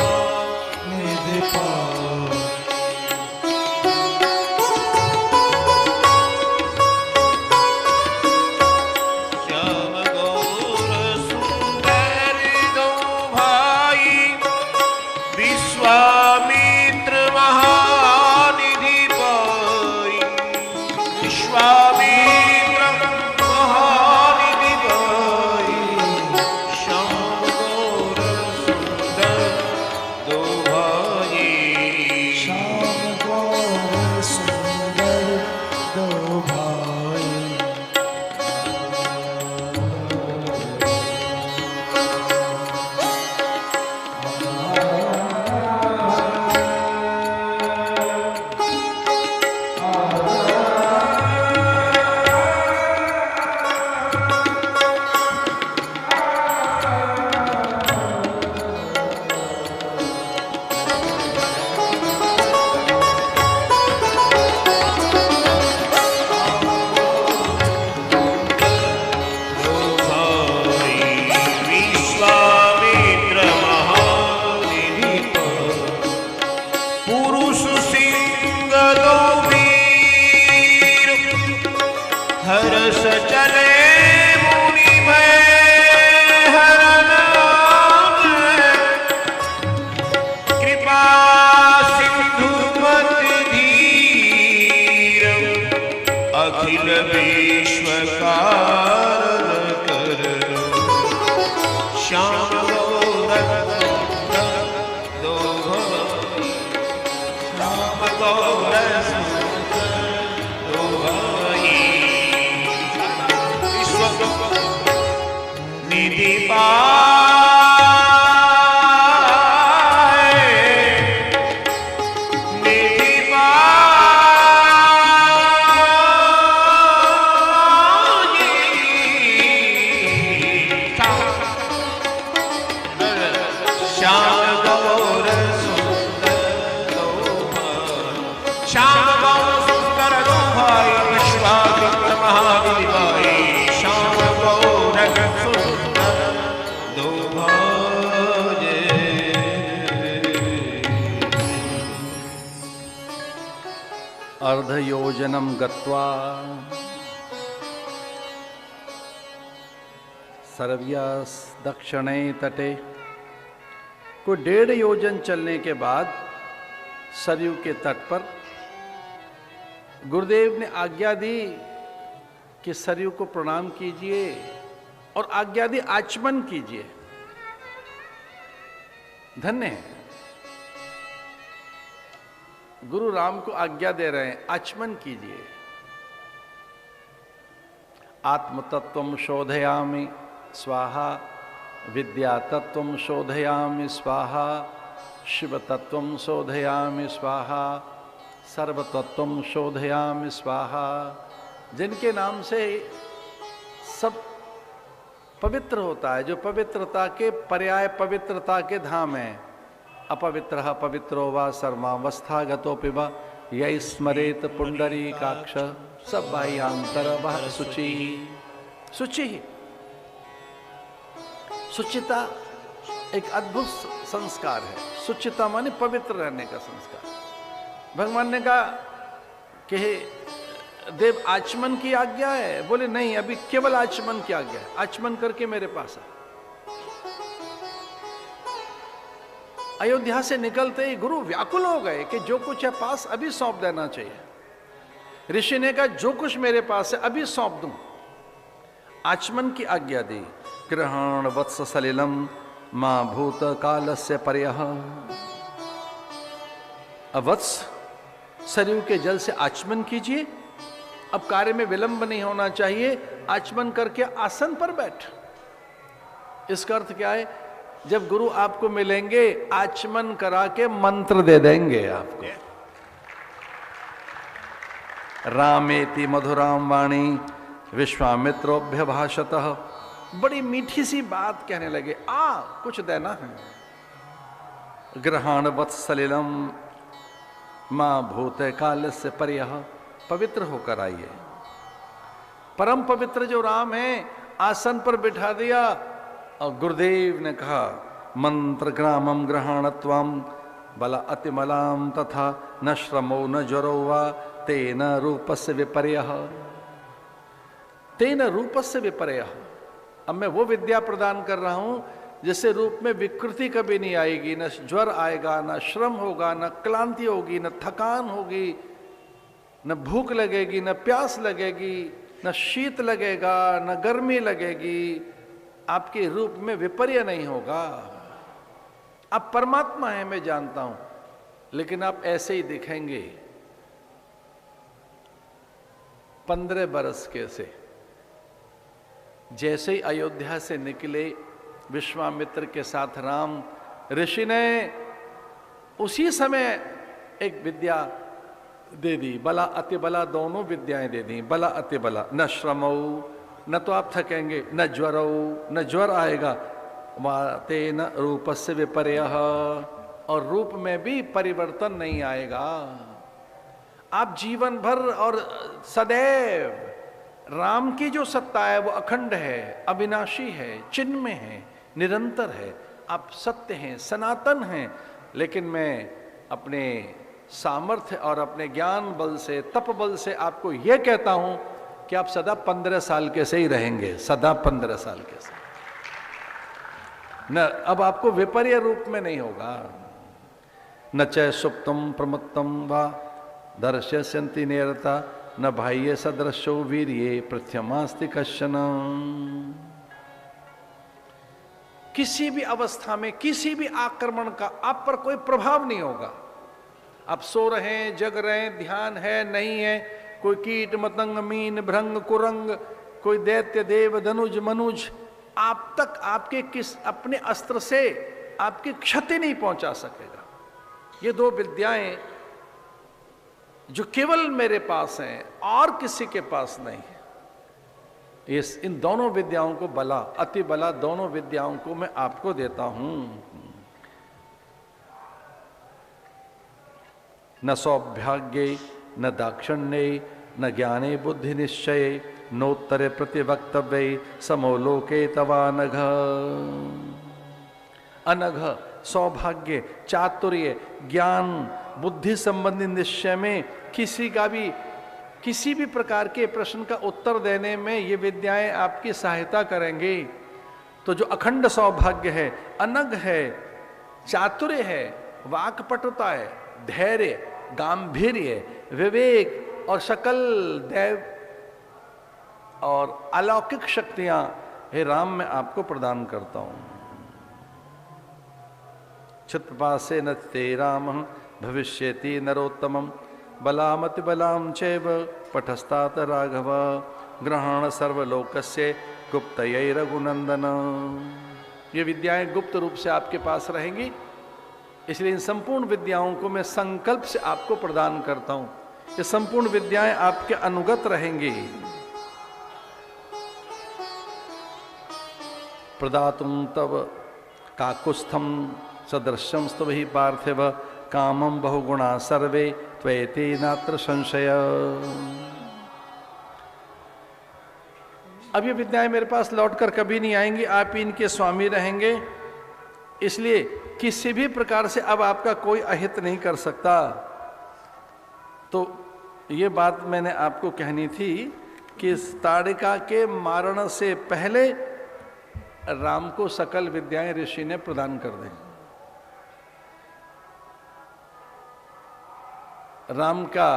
श्याम गौर दो भाई, श्याम गौर दो भाई, विश्व निधि अर्धयोजनं गत्वा सरव्यास दक्षिणे तटे, को 1.5 योजन चलने के बाद सरयू के तट पर गुरुदेव ने आज्ञा दी कि सरयू को प्रणाम कीजिए और आज्ञा दी आचमन कीजिए। धन्य है, गुरु राम को आज्ञा दे रहे हैं आचमन कीजिए। आत्मतत्वम शोधयामि स्वाहा, विद्या तत्वम शोधयामि स्वाहा, शिव तत्वम शोधयामि स्वाहा, सर्व तत्वम शोधयामि स्वाहा। जिनके नाम से सब पवित्र होता है, जो पवित्रता के पर्याय पवित्रता के धाम है। अपवित्रः पवित्रो वा सर्वावस्थागतोऽपि वा यै स्मरेत पुंडरीकाक्ष सब बाह्यांतर वह शुचि। शुचि, शुचिता एक अद्भुत संस्कार है। शुचिता माने पवित्र रहने का संस्कार। भगवान ने कहा कि देव आचमन की आज्ञा है, बोले नहीं अभी केवल आचमन की आज्ञा है, आचमन करके मेरे पास आ। अयोध्या से निकलते ही गुरु व्याकुल हो गए कि जो कुछ है पास अभी सौंप देना चाहिए। ऋषि ने कहा जो कुछ मेरे पास है अभी सौंप दूं। आचमन की आज्ञा दी। ग्रहण वत्स सलिलम मां भूत कालस्य पर्यः। वत्स सरयू के जल से आचमन कीजिए। अब कार्य में विलंब नहीं होना चाहिए। आचमन करके आसन पर बैठ। इसका अर्थ क्या है? जब गुरु आपको मिलेंगे आचमन करा के मंत्र दे देंगे आपको। रामेति मधुराम वाणी विश्वामित्रोभ्य भाषतः। बड़ी मीठी सी बात कहने लगे, कुछ देना है। ग्रहण वत्सलिलम मां भूत काल से पर्यः। पवित्र होकर आइए। परम पवित्र जो राम है आसन पर बिठा दिया और गुरुदेव ने कहा मंत्र ग्रामम ग्रहणत्वम बला अतिमलाम तथा न श्रमो न ज्वरो वा तेन रूपस्य विपर्यः। तेन रूपस्य विपर्यः। अब मैं वो विद्या प्रदान कर रहा हूं जिससे रूप में विकृति कभी नहीं आएगी, न ज्वर आएगा, न श्रम होगा, न क्लांति होगी, न थकान होगी, न भूख लगेगी, न प्यास लगेगी, न शीत लगेगा, न गर्मी लगेगी। आपके रूप में विपर्य नहीं होगा। आप परमात्मा हैं मैं जानता हूं, लेकिन आप ऐसे ही दिखेंगे। 15 बरस के से जैसे ही अयोध्या से निकले विश्वामित्र के साथ राम, ऋषि ने उसी समय एक विद्या दे दी। बला अति बला दोनों विद्याएं दे दी। बला अति बला, न श्रमौ, न तो आप थकेंगे, न ज्वरौ, न ज्वर आएगा, तेन रूपस्य विपर्यः। और रूप में भी परिवर्तन नहीं आएगा। आप जीवन भर और सदैव राम की जो सत्ता है वो अखंड है, अविनाशी है, चिन्मय है, निरंतर है। आप सत्य हैं, सनातन हैं। लेकिन मैं अपने सामर्थ्य और अपने ज्ञान बल से, तप बल से आपको यह कहता हूं कि आप सदा 15 साल के से ही रहेंगे। सदा 15 साल के से न। अब आपको विपर्य रूप में नहीं होगा। न चै सुप्तम प्रमुक्तम वा दर्शयन्ति नेरता न बाह्य सदृशो वीर्ये पृथ्यमास्ति कश्चन। किसी भी अवस्था में किसी भी आक्रमण का आप पर कोई प्रभाव नहीं होगा। आप सो रहे हैं, जग रहे हैं, ध्यान है नहीं है, कोई कीट मतंग मीन भृंग कुरंग, कोई दैत्य देव धनुज मनुज आप तक आपके किस अपने अस्त्र से आपकी क्षति नहीं पहुंचा सकेगा। ये दो विद्याएं जो केवल मेरे पास हैं और किसी के पास नहीं है। इन दोनों विद्याओं को बला अति बला दोनों विद्याओं को मैं आपको देता हूं। न सौभाग्ये न दाक्षिण्ये न ज्ञाने बुद्धि निश्चये नोत्तरे प्रतिवक्तव्ये समोलोके तवानघ। अनघ सौभाग्य, चातुर्य, ज्ञान, बुद्धि संबंधी निश्चय में किसी भी प्रकार के प्रश्न का उत्तर देने में ये विद्याएं आपकी सहायता करेंगी। तो जो अखंड सौभाग्य है, अनघ है, चातुर्य है, वाक्पटुता है, धैर्य, गांभीर्य, विवेक और सकल दैव और अलौकिक शक्तियां हे राम मैं आपको प्रदान करता हूं। क्षिप्रपासे न ते राम भविष्यति नरोत्तमम् बलामति बलाम चैव पठस्तात राघव ग्रहण सर्वलोकस्य गुप्तये रघुनंदन। ये विद्याएं गुप्त रूप से आपके पास रहेंगी, इसलिए इन संपूर्ण विद्याओं को मैं संकल्प से आपको प्रदान करता हूं। ये संपूर्ण विद्याएं आपके अनुगत रहेंगी। प्रदातुम तव काकुत्स्थम सदृशम स्तव ही पार्थिव कामम बहुगुणा सर्वे त्वेति नात्र संशय। अब ये विद्याएं मेरे पास लौटकर कभी नहीं आएंगी, आप इनके स्वामी रहेंगे, इसलिए किसी भी प्रकार से अब आपका कोई अहित नहीं कर सकता। तो ये बात मैंने आपको कहनी थी कि ताड़िका के मारण से पहले राम को सकल विद्याएं ऋषि ने प्रदान कर दी। राम का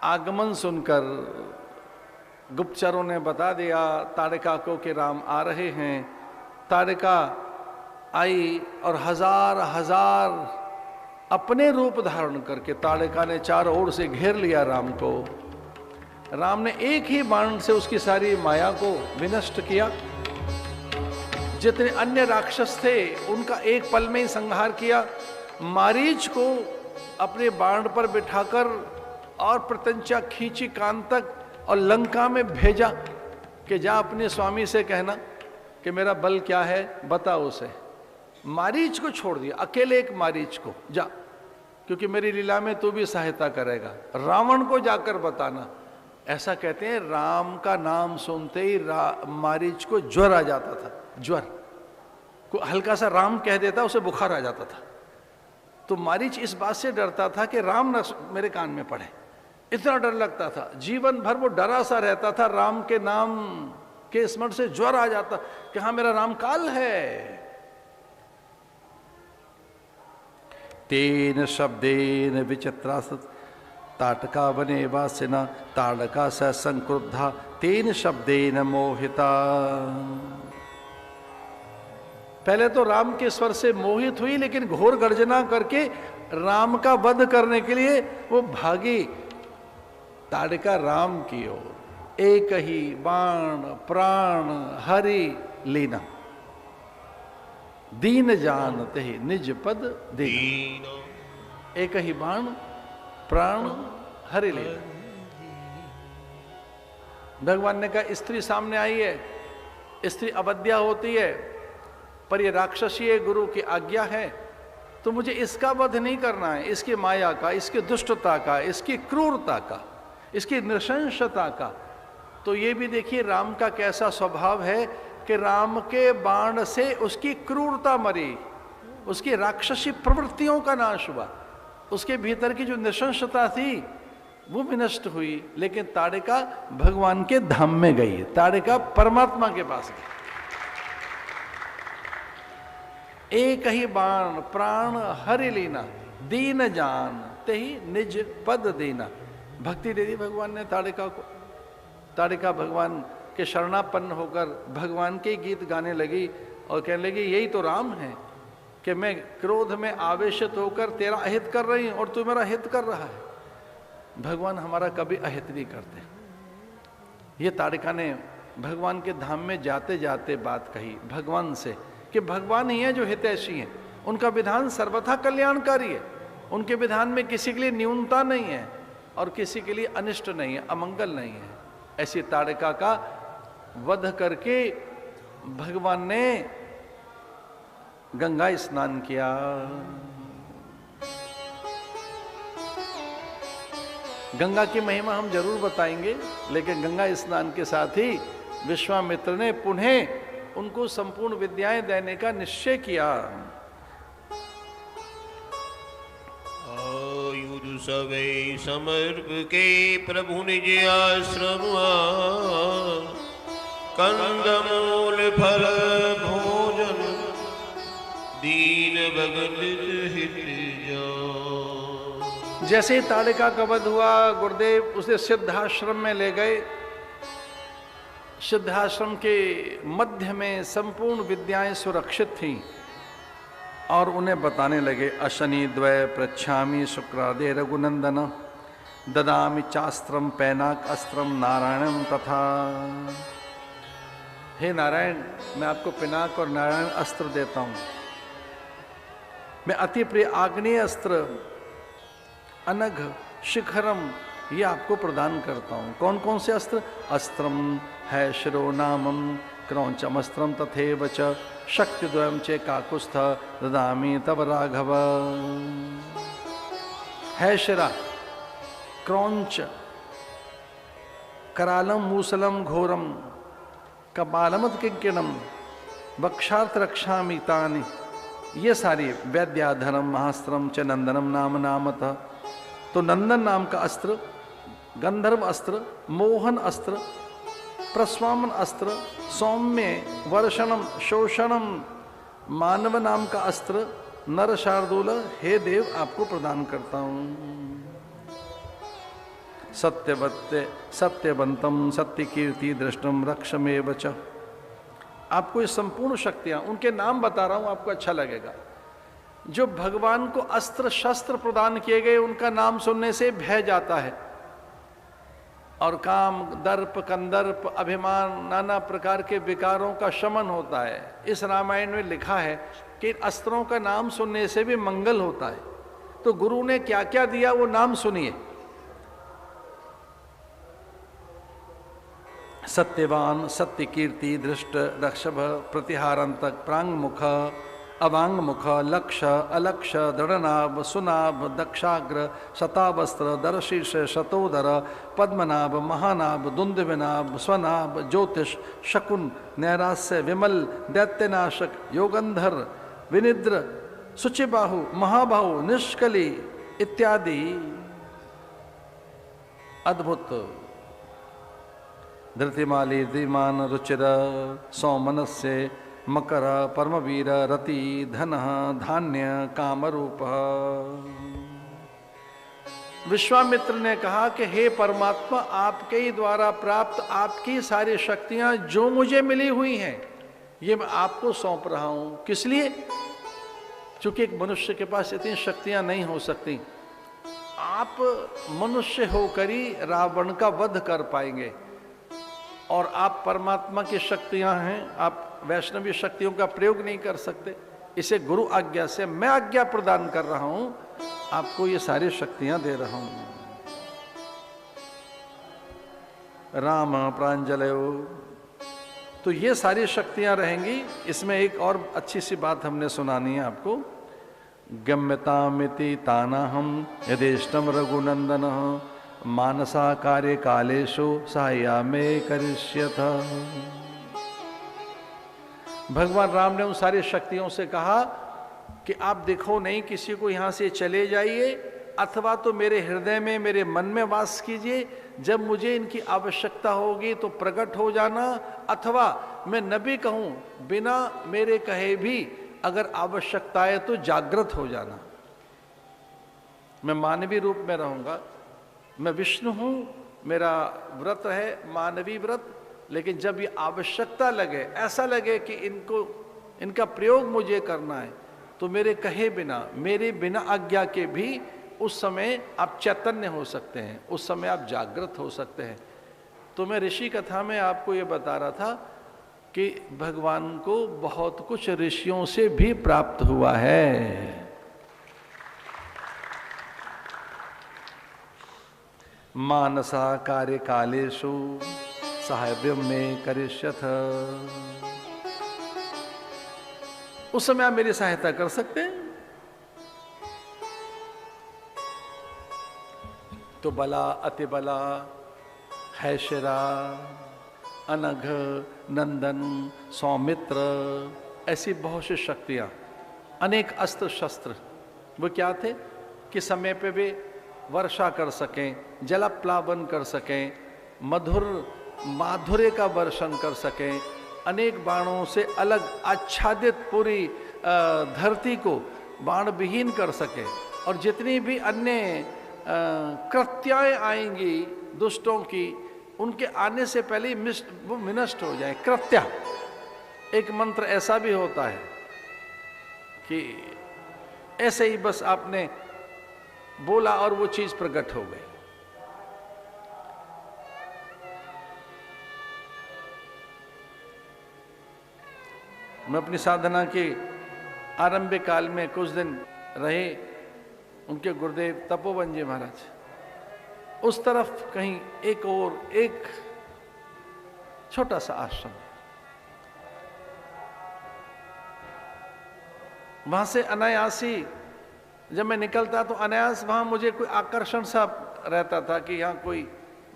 आगमन सुनकर गुप्तचरों ने बता दिया ताड़िका को कि राम आ रहे हैं। ताड़िका आई और हजार हजार अपने रूप धारण करके ताड़िका ने चारों ओर से घेर लिया राम को। राम ने एक ही बाण से उसकी सारी माया को विनष्ट किया। जितने अन्य राक्षस थे उनका एक पल में ही संहार किया। मारीच को अपने बाण पर बिठाकर और प्रत्यंचा खींची कान तक और लंका में भेजा कि जा अपने स्वामी से कहना कि मेरा बल क्या है, बता उसे। मारीच को छोड़ दिया, अकेले एक मारीच को, जा क्योंकि मेरी लीला में तू भी सहायता करेगा। रावण को जाकर बताना। ऐसा कहते हैं राम का नाम सुनते ही मारीच को ज्वर आ जाता था। ज्वर को हल्का सा राम कह देता उसे बुखार आ जाता था। तो मारीच इस बात से डरता था कि राम न मेरे कान में पड़े, इतना डर लगता था। जीवन भर वो डरा सा रहता था, राम के नाम के स्मरण से ज्वर आ जाता कि हाँ मेरा राम काल है। तेन शब्देन विचित्रास ताटका वने वासिना ताड़का स संक्रुद्धा तेन शब्देन मोहिता। पहले तो राम के स्वर से मोहित हुई, लेकिन घोर गर्जना करके राम का वध करने के लिए वो भागी ताड़िका राम की ओर। एक ही बाण प्राण हरि लीना दीन जानते ही निज पद दीना। एक ही बाण प्राण हरि लीना। भगवान ने कहा स्त्री सामने आई है, स्त्री अवध्या होती है, पर ये राक्षसीय गुरु की आज्ञा है, तो मुझे इसका वध नहीं करना है। इसकी माया का, इसकी दुष्टता का, इसकी क्रूरता का, इसकी नृशंसता का। तो ये भी देखिए राम का कैसा स्वभाव है कि राम के बाण से उसकी क्रूरता मरी, उसकी राक्षसी प्रवृत्तियों का नाश हुआ, उसके भीतर की जो नृशंसता थी वो भी नष्ट हुई। लेकिन ताड़िका भगवान के धाम में गई, ताड़िका परमात्मा के पास गई। एक ही बाण प्राण हरि लीना दीन जान ते ही निज पद दीना। भक्ति दे दी भगवान ने ताड़िका को। ताड़िका भगवान के शरणापन्न होकर भगवान के गीत गाने लगी। और कहने लगी यही तो राम है कि मैं क्रोध में आवेशित होकर तेरा अहित कर रही हूं और तू मेरा हित कर रहा है। भगवान हमारा कभी अहित नहीं करते। ये ताड़का ने भगवान के धाम में जाते जाते बात कही भगवान से कि भगवान ही है जो हितैषी हैं, उनका विधान सर्वथा कल्याणकारी है, उनके विधान में किसी के लिए न्यूनता नहीं है और किसी के लिए अनिष्ट नहीं है, अमंगल नहीं है। ऐसी ताड़का का वध करके भगवान ने गंगा स्नान किया। गंगा की महिमा हम जरूर बताएंगे, लेकिन गंगा स्नान के साथ ही विश्वामित्र ने पुनः उनको संपूर्ण विद्याएं देने का निश्चय किया। आयुर सवे समर्प के प्रभु निज आश्रम, कंदमूल फल भोजन दीन भगत हित जान। जैसे ही ताड़का का वध हुआ, गुरुदेव उसे सिद्धाश्रम में ले गए। सिद्धाश्रम के मध्य में संपूर्ण विद्याएं सुरक्षित थीं और उन्हें बताने लगे, अशनि द्वय पृच्छामि शुक्रादे रघुनंदन, ददामि चास्त्रम पैनाक अस्त्रम नारायणम तथा। हे नारायण, मैं आपको पिनाक और नारायण अस्त्र देता हूं। मैं अति प्रिय आग्नेय अस्त्र अनघ शिखरम ये आपको प्रदान करता हूं। कौन कौन से अस्त्र? अस्त्रम है शिरोनामम क्रौचमस्त्रम तथैव च शक्तिद्वयं चे काकुस्थ ददामि तव राघव। है शिरा, क्रौंच, करालम मूसलम घोरम, कपालमत किंकिणम, वक्षार्थ रक्षामि तानि। ये सारी वैद्याधरम महास्त्रम च नंदनम नाम नामतः। तो नंदन नाम का अस्त्र, गंधर्व अस्त्र, मोहन अस्त्र, प्रस्वामन अस्त्र, सौम्य, वर्षणम, शोषणम, मानव नाम का अस्त्र, नर शार्दूल, हे देव आपको प्रदान करता हूं। सत्यवंतम सत्य कीर्ति दृष्टम रक्षमेव च। आपको ये संपूर्ण शक्तियां, उनके नाम बता रहा हूं, आपको अच्छा लगेगा। जो भगवान को अस्त्र शस्त्र प्रदान किए गए उनका नाम सुनने से भय जाता है और काम, दर्प, कंदर्प, अभिमान, नाना प्रकार के विकारों का शमन होता है। इस रामायण में लिखा है कि अस्त्रों का नाम सुनने से भी मंगल होता है। तो गुरु ने क्या क्या दिया वो नाम सुनिए। सत्यवान, सत्य कीर्ति, दृष्ट, रक्षभ, प्रतिहारांतक, प्रांग मुख, अवांग मुख, लक्ष, अलक्ष, दृढ़नाभ, सुनाभ, दक्षाग्र, शतावस्त्र, दरशीर्ष, शतोदर, पद्मनाभ, महानाभ, दुंदुभिनाभ, स्वनाभ, ज्योतिष, शकुन, नैरास्य, विमल, दैत्यनाशक, योगंधर, विनिद्र, शुचिबाहु, महाबाहु, निष्कली इत्यादि अद्भुत। धृतिमाली, धीमान, रुचिर, सौमनस्य, मकर, परमवीर, रति, धन, धान्य, कामरूप। विश्वामित्र ने कहा कि हे परमात्मा, आपके ही द्वारा प्राप्त आपकी सारी शक्तियां जो मुझे मिली हुई हैं ये मैं आपको सौंप रहा हूं। किस लिए? क्योंकि एक मनुष्य के पास इतनी शक्तियां नहीं हो सकती। आप मनुष्य होकर ही रावण का वध कर पाएंगे और आप परमात्मा की शक्तियां हैं, आप वैष्णवी शक्तियों का प्रयोग नहीं कर सकते। इसे गुरु आज्ञा से मैं आज्ञा प्रदान कर रहा हूं, आपको ये सारी शक्तियां दे रहा हूं। राम प्रांजलयो। तो ये सारी शक्तियां रहेंगी। इसमें एक और अच्छी सी बात हमने सुनानी है आपको। गम्यतामिति तानाहम यथेष्टम रघुनंदन मानसा कार्य कालेशु सहाया में करिष्यथ। भगवान राम ने उन सारी शक्तियों से कहा कि आप देखो नहीं किसी को यहां से चले जाइए, अथवा तो मेरे हृदय में, मेरे मन में वास कीजिए। जब मुझे इनकी आवश्यकता होगी तो प्रकट हो जाना, अथवा मैं नबी कहूं बिना मेरे कहे भी अगर आवश्यकता है तो जागृत हो जाना। मैं मानवी रूप में रहूंगा। मैं विष्णु हूं, मेरा व्रत है मानवी व्रत, लेकिन जब ये आवश्यकता लगे, ऐसा लगे कि इनको इनका प्रयोग मुझे करना है। तो मेरे कहे बिना, मेरे बिना आज्ञा के भी उस समय आप चैतन्य हो सकते हैं, उस समय आप जागृत हो सकते हैं। तो मैं ऋषि कथा में आपको ये बता रहा था कि भगवान को बहुत कुछ ऋषियों से भी प्राप्त हुआ है। मानसा कार्य कालेषु साहाय्यम में करिष्यथ। उस समय आप मेरी सहायता कर सकते हैं। तो बला, अतिबला, हैशिरा, अनघ, नंदन, सौमित्र, ऐसी बहुत सी शक्तियां, अनेक अस्त्र शस्त्र, वो क्या थे कि समय पे भी वर्षा कर सकें, जलप्लावन कर सकें, मधुर माधुर्य का वर्षण कर सकें, अनेक बाणों से अलग आच्छादित पूरी धरती को बाण विहीन कर सके, और जितनी भी अन्य कृत्याएं आएंगी दुष्टों की, उनके आने से पहले वो विनष्ट हो जाए। कृत्या एक मंत्र ऐसा भी होता है कि ऐसे ही बस आपने बोला और वो चीज प्रकट हो गई। मैं अपनी साधना के आरंभिक काल में कुछ दिन रहे, उनके गुरुदेव तपोवन जी महाराज, उस तरफ कहीं एक छोटा सा आश्रम, वहां से अनायासी जब मैं निकलता तो अनायास वहां मुझे कोई आकर्षण सा रहता था कि यहाँ कोई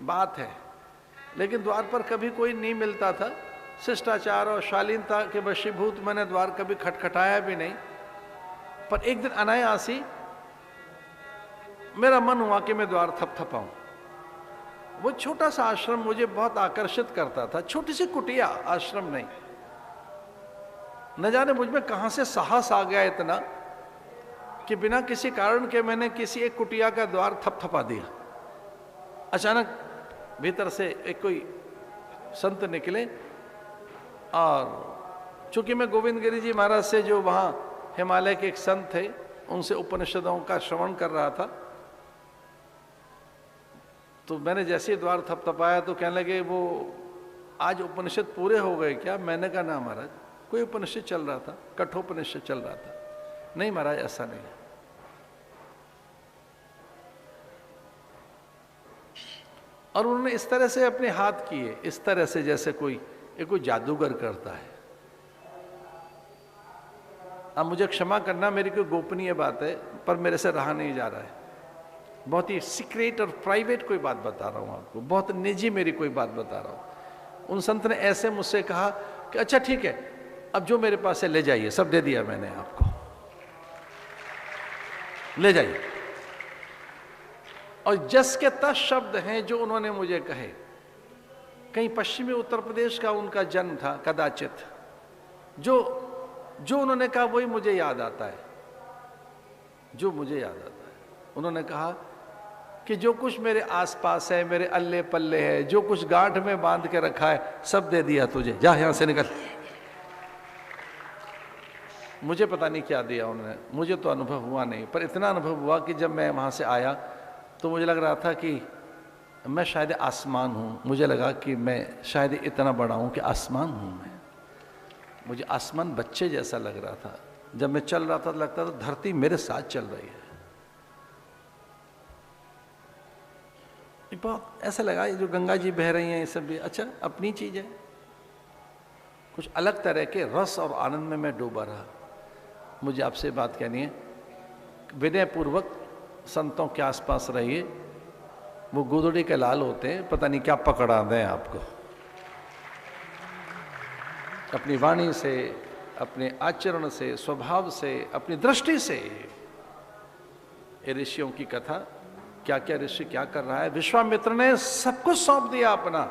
बात है, लेकिन द्वार पर कभी कोई नहीं मिलता था। शिष्टाचार और शालीनता के वशीभूत मैंने द्वार कभी खटखटाया भी नहीं। पर एक दिन अनायासी मेरा मन हुआ कि मैं द्वार थपथपाऊं। वो छोटा सा आश्रम मुझे बहुत आकर्षित करता था, छोटी सी कुटिया, आश्रम नहीं। न जाने मुझ में कहां से साहस आ गया इतना कि बिना किसी कारण के मैंने किसी एक कुटिया का द्वार थपथपा दिया। अचानक भीतर से एक कोई संत निकले, और चूंकि मैं गोविंद गिरी जी महाराज से, जो वहां हिमालय के एक संत थे, उनसे उपनिषदों का श्रवण कर रहा था, तो मैंने जैसे ही द्वार थपथपाया तो कहने लगे, वो आज उपनिषद पूरे हो गए क्या? मैंने कहा ना महाराज, कोई उपनिषद चल रहा था, कठोपनिषद चल रहा था। नहीं महाराज, ऐसा नहीं। और उन्होंने इस तरह से अपने हाथ किए, इस तरह से जैसे कोई जादूगर करता है। अब मुझे क्षमा करना, मेरी कोई गोपनीय बात है, पर मेरे से रहा नहीं जा रहा है। बहुत ही सीक्रेट और प्राइवेट कोई बात बता रहा हूं आपको, बहुत निजी मेरी कोई बात बता रहा हूं। उन संत ने ऐसे मुझसे कहा कि अच्छा ठीक है, अब जो मेरे पास है ले जाइए, सब दे दिया मैंने आपको, ले जाइए। और जस के तस शब्द हैं जो उन्होंने मुझे कहे। कहीं पश्चिमी उत्तर प्रदेश का उनका जन्म था कदाचित। जो उन्होंने कहा वही मुझे याद आता है, जो मुझे याद आता है। उन्होंने कहा कि जो कुछ मेरे आसपास है, मेरे अल्ले पल्ले है, जो कुछ गांठ में बांध के रखा है, सब दे दिया तुझे, जा यहां से निकल। मुझे पता नहीं क्या दिया उन्होंने, मुझे तो अनुभव हुआ नहीं, पर इतना अनुभव हुआ कि जब मैं वहां से आया तो मुझे लग रहा था कि मैं शायद आसमान हूँ। मुझे लगा कि मैं शायद इतना बड़ा हूँ कि आसमान हूँ मैं। मुझे आसमान बच्चे जैसा लग रहा था। जब मैं चल रहा था तो लगता था धरती मेरे साथ चल रही है। बहुत ऐसा लगा, ये जो गंगा जी बह रही हैं ये सब भी अच्छा अपनी चीज़ है। कुछ अलग तरह के रस और आनंद में मैं डूबा रहा। मुझे आपसे बात कहनी है, विनयपूर्वक संतों के आसपास रहिए। वो गोदड़ी के लाल होते हैं, पता नहीं क्या पकड़ा दें आपको। अपनी वाणी से, अपने आचरण से, स्वभाव से, अपनी दृष्टि से। ये ऋषियों की कथा, क्या क्या ऋषि क्या कर रहा है। विश्वामित्र ने सब कुछ सौंप दिया अपना।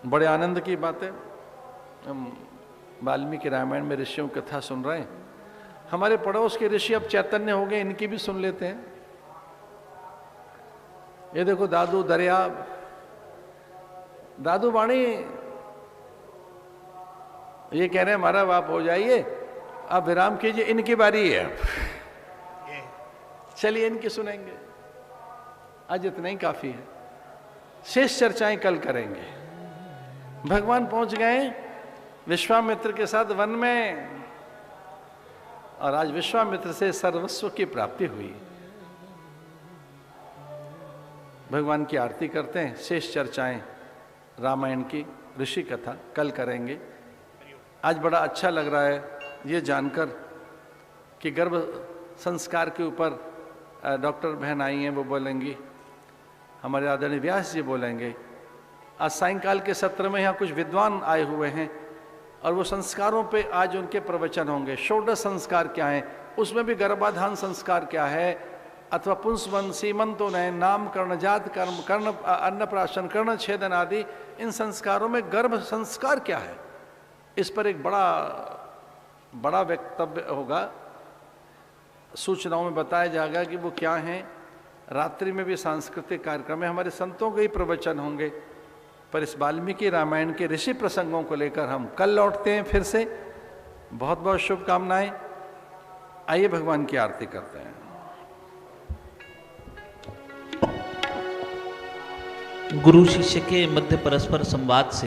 बड़े आनंद की बात है। हम वाल्मीकि रामायण में ऋषियों की कथा सुन रहे हैं। हमारे पड़ोस के ऋषि अब चैतन्य हो गए, इनकी भी सुन लेते हैं। ये देखो दादू दरिया दादू वाणी ये कह रहे हैं महाराज आप हो जाइए, आप विराम कीजिए, इनकी बारी है। चलिए इनकी सुनेंगे, आज इतना ही काफी है, शेष चर्चाएं कल करेंगे। भगवान पहुंच गए विश्वामित्र के साथ वन में, और आज विश्वामित्र से सर्वस्व की प्राप्ति हुई। भगवान की आरती करते हैं, शेष चर्चाएं रामायण की ऋषि कथा कल करेंगे। आज बड़ा अच्छा लग रहा है ये जानकर कि गर्भ संस्कार के ऊपर डॉक्टर बहन आई हैं, वो बोलेंगी, हमारे आदरणीय व्यास जी बोलेंगे। आज सायंकाल के सत्र में यहाँ कुछ विद्वान आए हुए हैं और वो संस्कारों पे आज उनके प्रवचन होंगे। षोडश संस्कार क्या है, उसमें भी गर्भाधान संस्कार क्या है, अथवा पुंसवन सीमंतो नयन नामकरण जात कर्म कर्ण अन्नप्राशन कर्ण छेदन आदि, इन संस्कारों में गर्भ संस्कार क्या है, इस पर एक बड़ा वक्तव्य होगा। सूचनाओं में बताया जाएगा कि वो क्या हैं। रात्रि में भी सांस्कृतिक कार्यक्रम है, हमारे संतों के ही प्रवचन होंगे। पर इस वाल्मीकि रामायण के ऋषि प्रसंगों को लेकर हम कल लौटते हैं फिर से। बहुत बहुत शुभकामनाएं। आइए भगवान की आरती करते हैं। गुरु शिष्य के मध्य परस्पर संवाद से